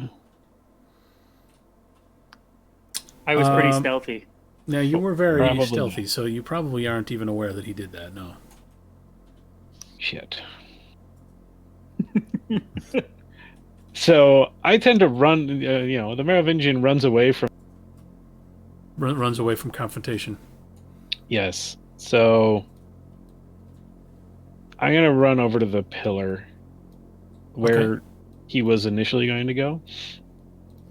I was pretty Um, stealthy. Now, you were very Probably stealthy, so you probably aren't even aware that he did that, no. Shit. So I tend to run. The Merovingian runs away from. Runs away from confrontation. Yes. So I'm gonna run over to the pillar where Okay. he was initially going to go,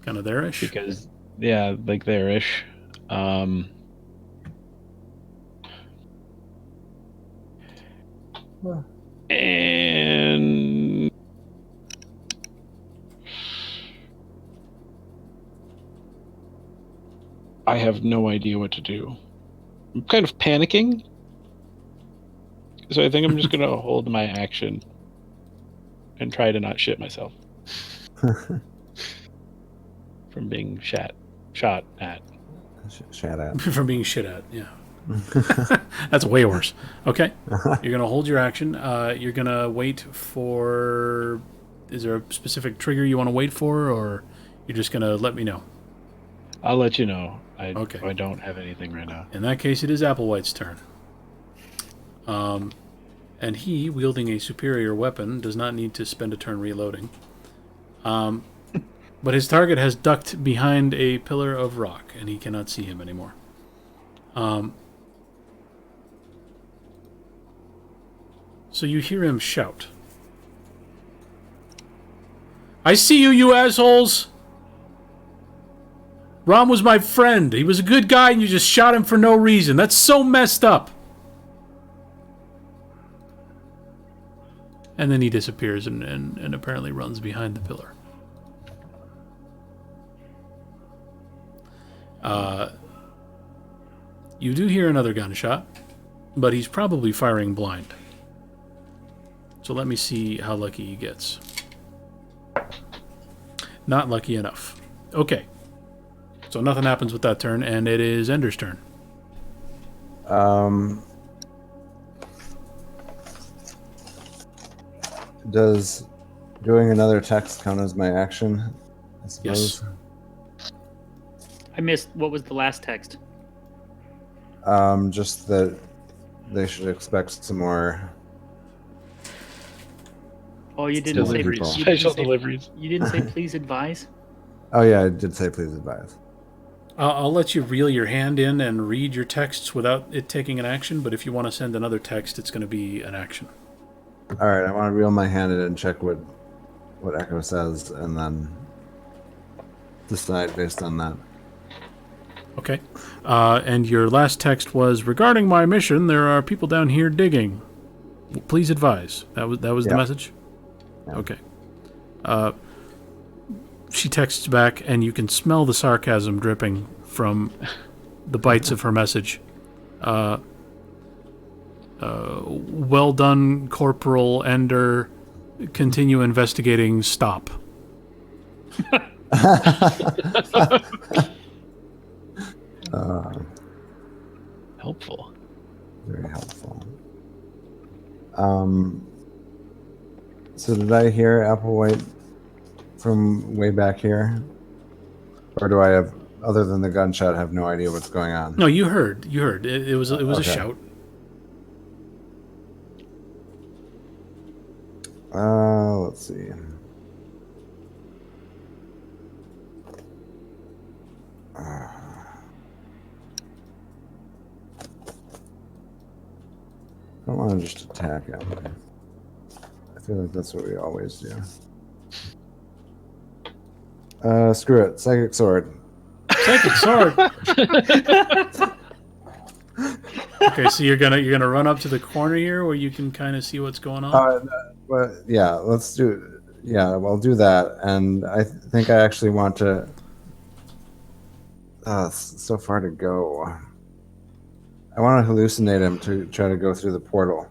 Kind of there-ish. because like there-ish. And I have no idea what to do. I'm kind of panicking. So I think I'm just gonna hold my action and try to not shit myself from being shot at. Shout out. From being shit at, yeah. That's way worse. Okay. You're going to hold your action. You're going to wait for... Is there a specific trigger you want to wait for, or you're just going to let me know? I'll let you know. Okay. I don't have anything right now. In that case, it is Applewhite's turn. And he, wielding a superior weapon, does not need to spend a turn reloading. But his target has ducked behind a pillar of rock, and he cannot see him anymore. So you hear him shout. I see you, you assholes! Rom was my friend. He was a good guy, and you just shot him for no reason. That's so messed up. And then he disappears and apparently runs behind the pillar. You do hear another gunshot, but he's probably firing blind. So let me see how lucky he gets. Not lucky enough. Okay. So nothing happens with that turn, and it is Ender's turn. Does doing another text count as my action? I suppose. Yes. I missed what was the last text. Just that they should expect some more. Oh, you didn't say Delivery. Special deliveries. You didn't say please advise. Oh yeah, I did say please advise. I'll let you reel your hand in and read your texts without it taking an action, but if you want to send another text, it's going to be an action. All right, I want to reel my hand in and check what Echo says, and then decide based on that. Okay. And your last text was, regarding my mission, there are people down here digging. Please advise. That was the Yeah. message? Yeah. Okay. She texts back, and you can smell the sarcasm dripping from the bites of her message. Well done, Corporal Ender. Continue investigating. Stop. Help helpful. Very helpful. So did I hear Applewhite from way back here? Or do I have, other than the gunshot, have no idea what's going on? No, you heard. You heard. It was a Okay. shout. Let's see. I don't want to just attack him. I feel like that's what we always do. Screw it. Psychic sword. Psychic sword. Okay, so you're gonna run up to the corner here where you can kind of see what's going on. But yeah, let's do. Yeah, we'll do that. And I think I actually want to. It's so far to go. I want to hallucinate him to try to go through the portal.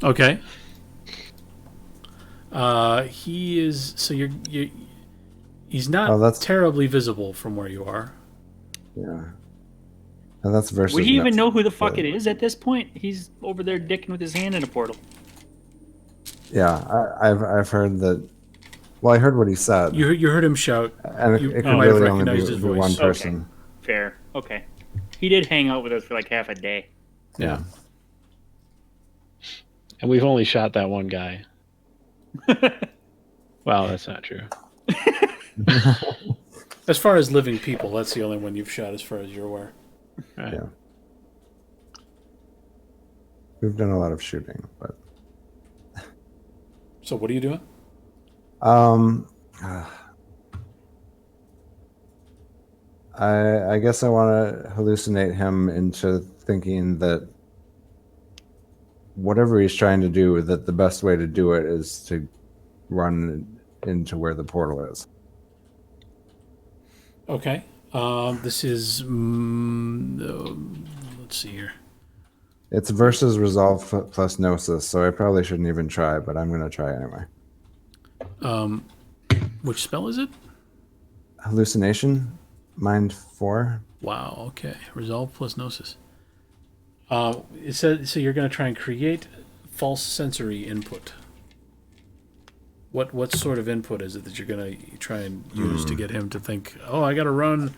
Okay. He is. So he's not Oh, that's- terribly visible from where you are. Yeah. And that's versus. Would he even next. know who the fuck it is at this point? He's over there dicking with his hand in a portal. Yeah, I've heard that. Well, I heard what he said, You heard him shout. and you it might could have really only recognized be his one voice. Okay. person. Fair. Okay. He did hang out with us for like half a day. Yeah. And we've only shot that one guy. Wow, that's not true. As far as living people, that's the only one you've shot, as far as you're aware. Right. Yeah. We've done a lot of shooting, but So what are you doing? I guess I want to hallucinate him into thinking that whatever he's trying to do, that the best way to do it is to run into where the portal is. Okay. This is. Let's see here. It's versus resolve plus gnosis, so I probably shouldn't even try, but I'm going to try anyway. Which spell is it? Hallucination, mind 4. Wow. Okay. Resolve plus gnosis. It said so. You're going to try and create false sensory input. What sort of input is it that you're going to try and use to get him to think, oh, I got to run,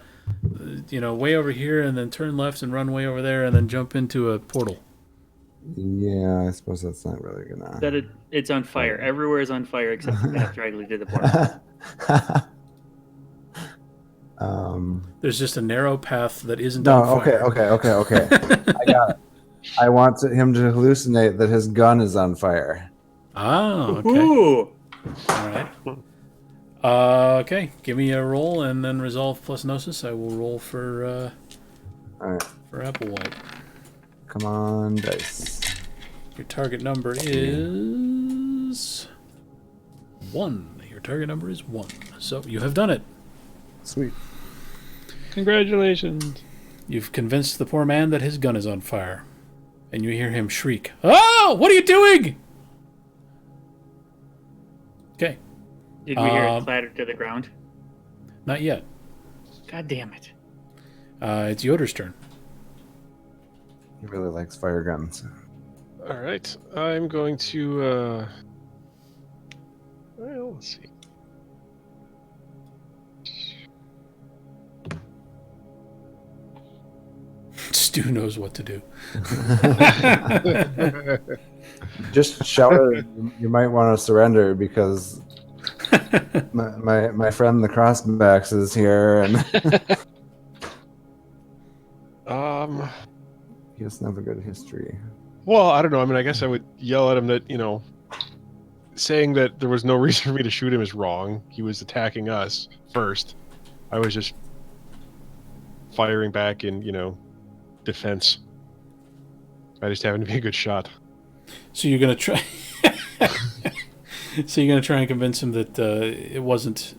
way over here and then turn left and run way over there and then jump into a portal? Yeah, I suppose that's not really gonna. That it's on fire. Everywhere is on fire except the path directly to the portal. There's just a narrow path that isn't No, on fire. okay. I got it. I want him to hallucinate that his gun is on fire. Ah, okay. Ooh. All right. Okay, give me a roll and then resolve plus gnosis. I will roll for All right, Applewhite. come on, dice. Your target number is 1. Your target number is 1. So you have done it. Sweet. Congratulations. You've convinced the poor man that his gun is on fire. And you hear him shriek, "Oh, what are you doing?" Okay, Did we hear it clatter to the ground? not yet. God damn it. It's Yoder's turn. He really likes fire guns. All right, I'm going to. Well, let's see. Stu knows what to do. Just shout it. You might want to surrender because my friend the Crossbacks is here and he doesn't have a good history. Well, I don't know. I mean, I guess I would yell at him that, saying that there was no reason for me to shoot him is wrong. He was attacking us first. I was just firing back in, defense. I just happened to be a good shot. So you're gonna try. So you're gonna try and convince him that it wasn't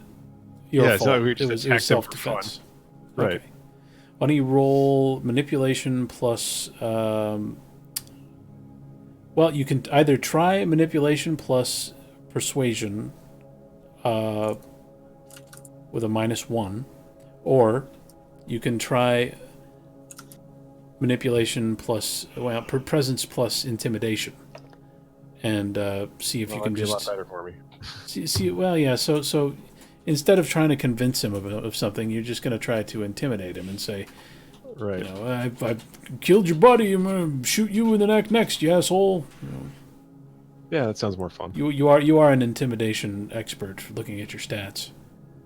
your Yeah, fault. so we It just was attacked him for self-defense. Right. Okay. Why don't you roll manipulation plus? Well, you can either try manipulation plus persuasion with a -1, or You can try manipulation plus presence plus intimidation, and see if you can That'd be a lot just better for me. see. Well, yeah. So instead of trying to convince him of something, you're just going to try to intimidate him and say, Right. you know, I've killed your buddy. I'm going to shoot you in the neck next, you asshole. You know, Yeah, that sounds more fun. you are an intimidation expert looking at your stats.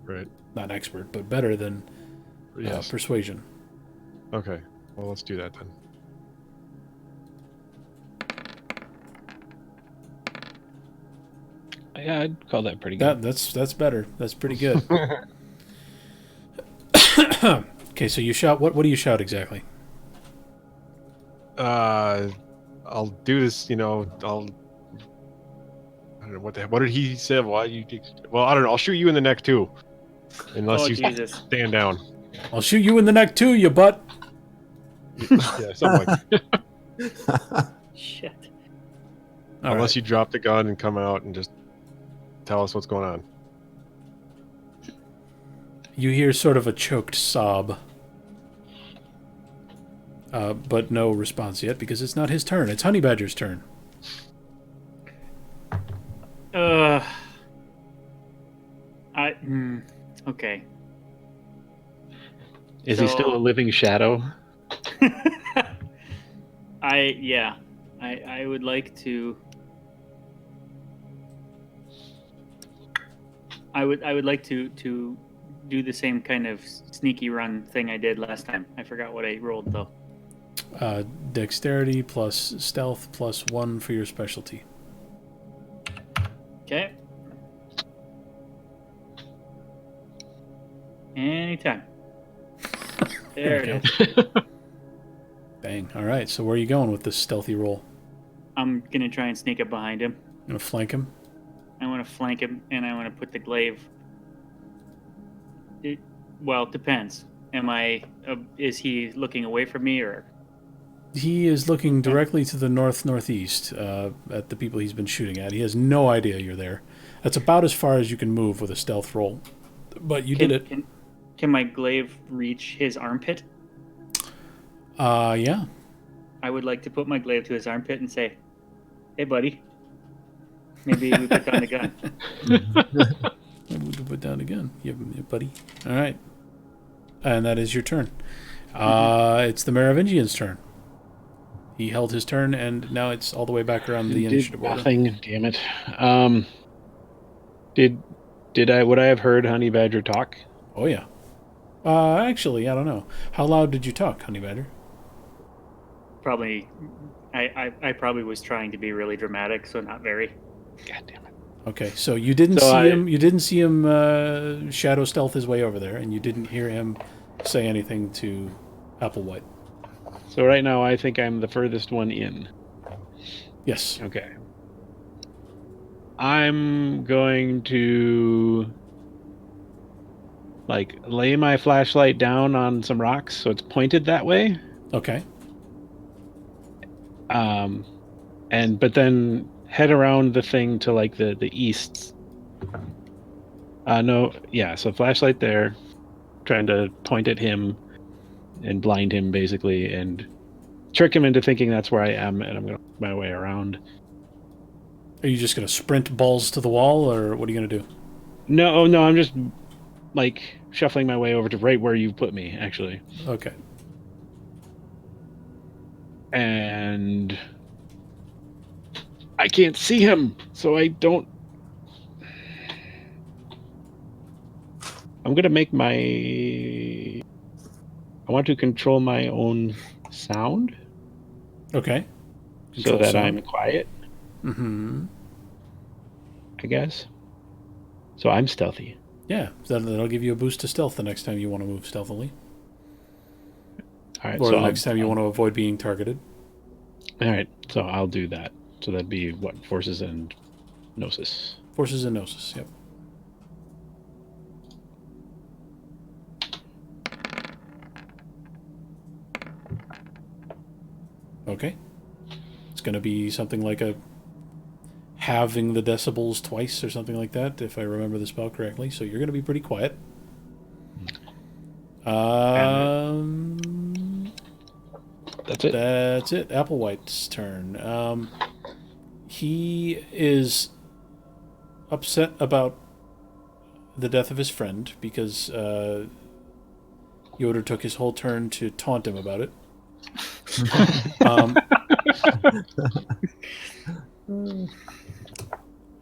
Right. Not expert, but better than Yes. persuasion. Okay. Well, let's do that then. Yeah, I'd call that pretty good. That's better. That's pretty good. Okay, so you shout. What do you shout exactly? I'll do this. You know, I don't know what did he say? Why you? Well, I don't know. I'll shoot you in the neck too, unless Oh, you Jesus. stand down. I'll shoot you in the neck too, you butt. Yeah, something like that. Shit. All Unless right. you drop the gun and come out and just tell us what's going on. You hear sort of a choked sob, but no response yet because it's not his turn. It's Honey Badger's turn. Okay. Is he So- still a living shadow? I would like to. I would like to do the same kind of sneaky run thing I did last time. I forgot what I rolled though. Dexterity plus stealth plus 1 for your specialty. Okay. Anytime. There it is. Bang. All right. So where are you going with this stealthy roll? I'm gonna try and sneak up behind him. Gonna flank him? I want to flank him, and I want to put the glaive. Well, it depends. Am I? Is he looking away from me, or? He is looking directly to the northeast at the people he's been shooting at. He has no idea you're there. That's about as far as you can move with a stealth roll. But you did it. Can my glaive reach his armpit? Yeah. I would like to put my glaive to his armpit and say, "Hey, buddy. Maybe we put down the gun." Maybe we can put down again. Yeah, buddy. All right. And that is your turn. It's the Merovingian's turn. He held his turn, and now it's all the way back around the initiative order. Nothing. Damn it. Would I have heard Honey Badger talk? Oh, yeah. Actually, I don't know. How loud did you talk, Honey Badger? Probably. I probably was trying to be really dramatic, so not very. God damn it. Okay, so you didn't So see him. You didn't see him shadow stealth his way over there, and you didn't hear him say anything to Applewhite. So right now, I think I'm the furthest one in. Yes. Okay. I'm going to lay my flashlight down on some rocks so it's pointed that way. Okay. But then head around the thing to the east. So flashlight there, trying to point at him and blind him basically and trick him into thinking that's where I am, and I'm going to work my way around. Are you just going to sprint balls to the wall, or what are you going to do? No, I'm just shuffling my way over to right where you put me, actually. Okay. And I can't see him, so I don't. I'm gonna make I want to control my own sound Okay. so Control that sound. I'm quiet, Mm-hmm. I guess. So I'm stealthy. Yeah, that'll give you a boost to stealth the next time you want to move stealthily. All right. Or So the next time you want to avoid being targeted. All right. So I'll do that. So that'd be what? Forces and Gnosis. Forces and Gnosis, yep. Okay. It's going to be something like halving the decibels twice or something like that, if I remember the spell correctly. So you're going to be pretty quiet. That's it. That's it. Applewhite's turn. He is upset about the death of his friend because Yoder took his whole turn to taunt him about it.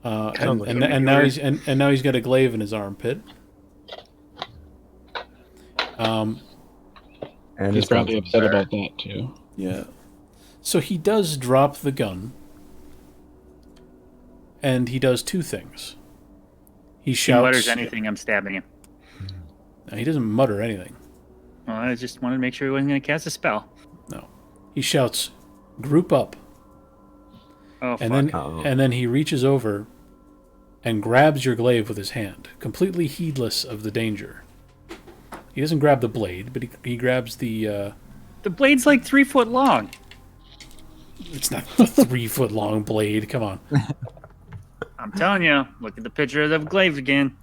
And now he's got a glaive in his armpit. And He's his probably guns upset are about that too. Yeah. So he does drop the gun. And he does two things. He If he shouts. mutters anything, I'm stabbing him. No, he doesn't mutter anything. Well, I just wanted to make sure he wasn't going to cast a spell. No. He shouts, "Group up." Oh, And fuck. then he reaches over and grabs your glaive with his hand, completely heedless of the danger. He doesn't grab the blade, but he grabs the. The blade's like 3 foot long. It's not a 3 foot long blade. Come on. I'm telling you, look at the picture of the glaive again.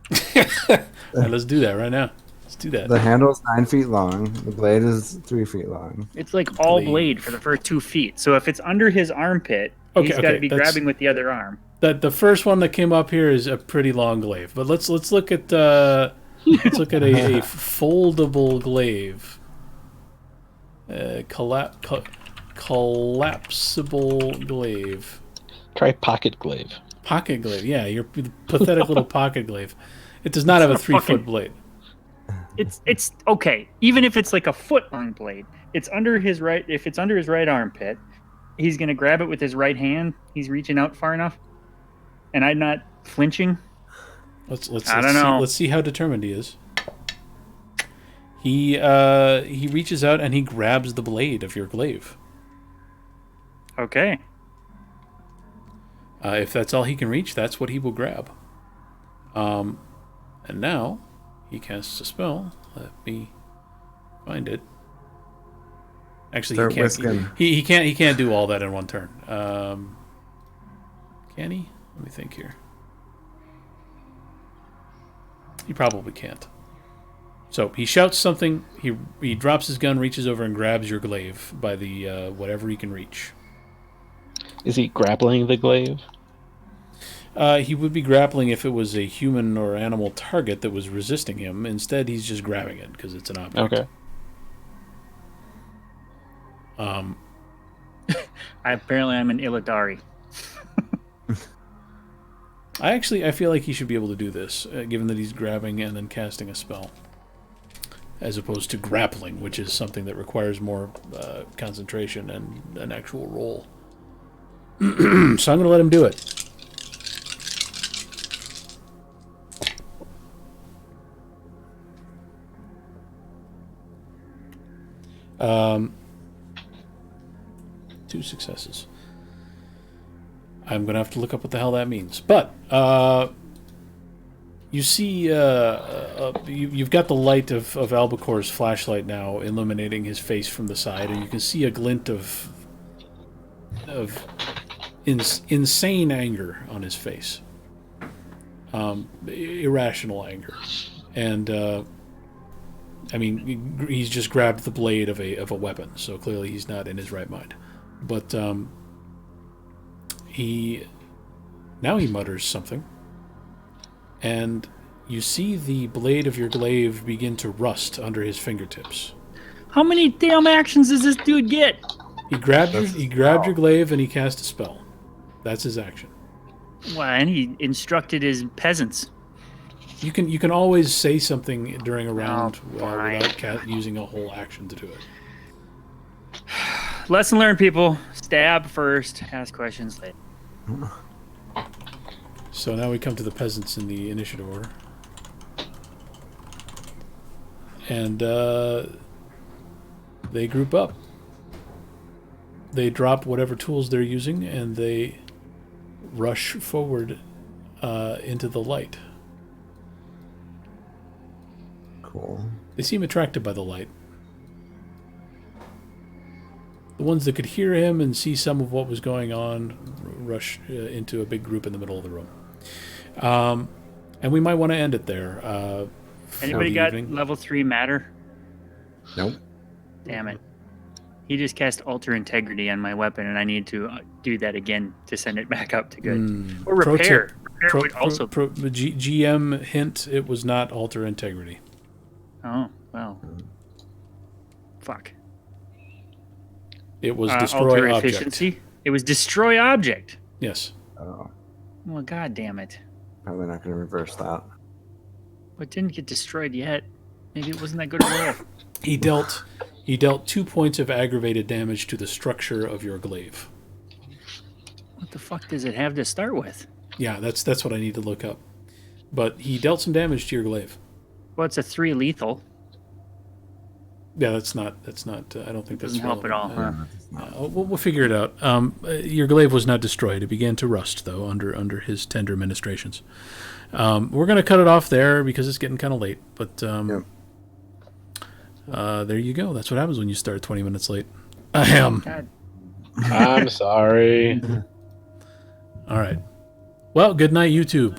All right, let's do that right now. Let's do that. The handle's 9 feet long. The blade is 3 feet long. It's like all Blade. blade for the first 2 feet. So if it's under his armpit, Okay, he's got to okay, be that's- grabbing with the other arm. The first one that came up here is a pretty long glaive, but let's look at a foldable glaive. Collapsible glaive. Try pocket glaive. Pocket glaive, yeah, your pathetic little pocket glaive. It does not have a not a 3 foot fucking- blade. It's okay. Even if it's like a foot long blade, it's under his right. If it's under his right armpit, he's gonna grab it with his right hand. He's reaching out far enough, and I'm not flinching. Let's I don't know. Let's see how determined he is. He reaches out and he grabs the blade of your glaive. Okay. If that's all he can reach, that's what he will grab. And now he casts a spell. Let me find it. Actually, Start he can't. whisking. He can't. He can't do all that in one turn. Can he? Let me think here. He probably can't. So he shouts something. He drops his gun, reaches over, and grabs your glaive by the whatever he can reach. Is he grappling the glaive? He would be grappling if it was a human or animal target that was resisting him. Instead, he's just grabbing it because it's an object. Okay. I'm an Illidari. I feel like he should be able to do this, given that he's grabbing and then casting a spell, as opposed to grappling, which is something that requires more concentration and an actual roll. So I'm going to let him do it. Two successes. I'm going to have to look up what the hell that means. But you see, you've got the light of Albacore's flashlight now illuminating his face from the side, and you can see a glint of insane anger on his face. Irrational anger. And, I mean, he's just grabbed the blade of a weapon, so clearly he's not in his right mind. But, he mutters something, and you see the blade of your glaive begin to rust under his fingertips. How many damn actions does this dude get? He grabbed your glaive and he cast a spell. That's his action. Well, and he instructed his peasants. You can always say something during a round fine. without using a whole action to do it. Lesson learned, people. Stab first, ask questions later. So now we come to the peasants in the initiative order. And they group up. They drop whatever tools they're using and they rush forward into the light. Cool. They seem attracted by the light. The ones that could hear him and see some of what was going on rush into a big group in the middle of the room. And we might want to end it there. For Anybody the got evening. level 3 matter? Nope. Damn it. He just cast Alter Integrity on my weapon, and I need to do that again to send it back up to good. Or Pro repair. tip. Repair would also. GM hint: it was not Alter Integrity. Oh, well. Fuck. It was Alter destroy object. efficiency? It was destroy object. Yes. Oh, Well, god damn it. probably not going to reverse that. But it didn't get destroyed yet. Maybe it wasn't that good a roll. He dealt 2 points of aggravated damage to the structure of your glaive. What the fuck does it have to start with? Yeah, that's what I need to look up. But he dealt some damage to your glaive. Well, it's a 3 lethal. Yeah, that's not. I don't think that's Doesn't help at all, relevant. huh? We'll figure it out. Your glaive was not destroyed. It began to rust, though, under his tender ministrations. We're going to cut it off there because it's getting kind of late. But there you go. That's what happens when you start 20 minutes late. God. I'm sorry. All right. Well, good night, YouTube.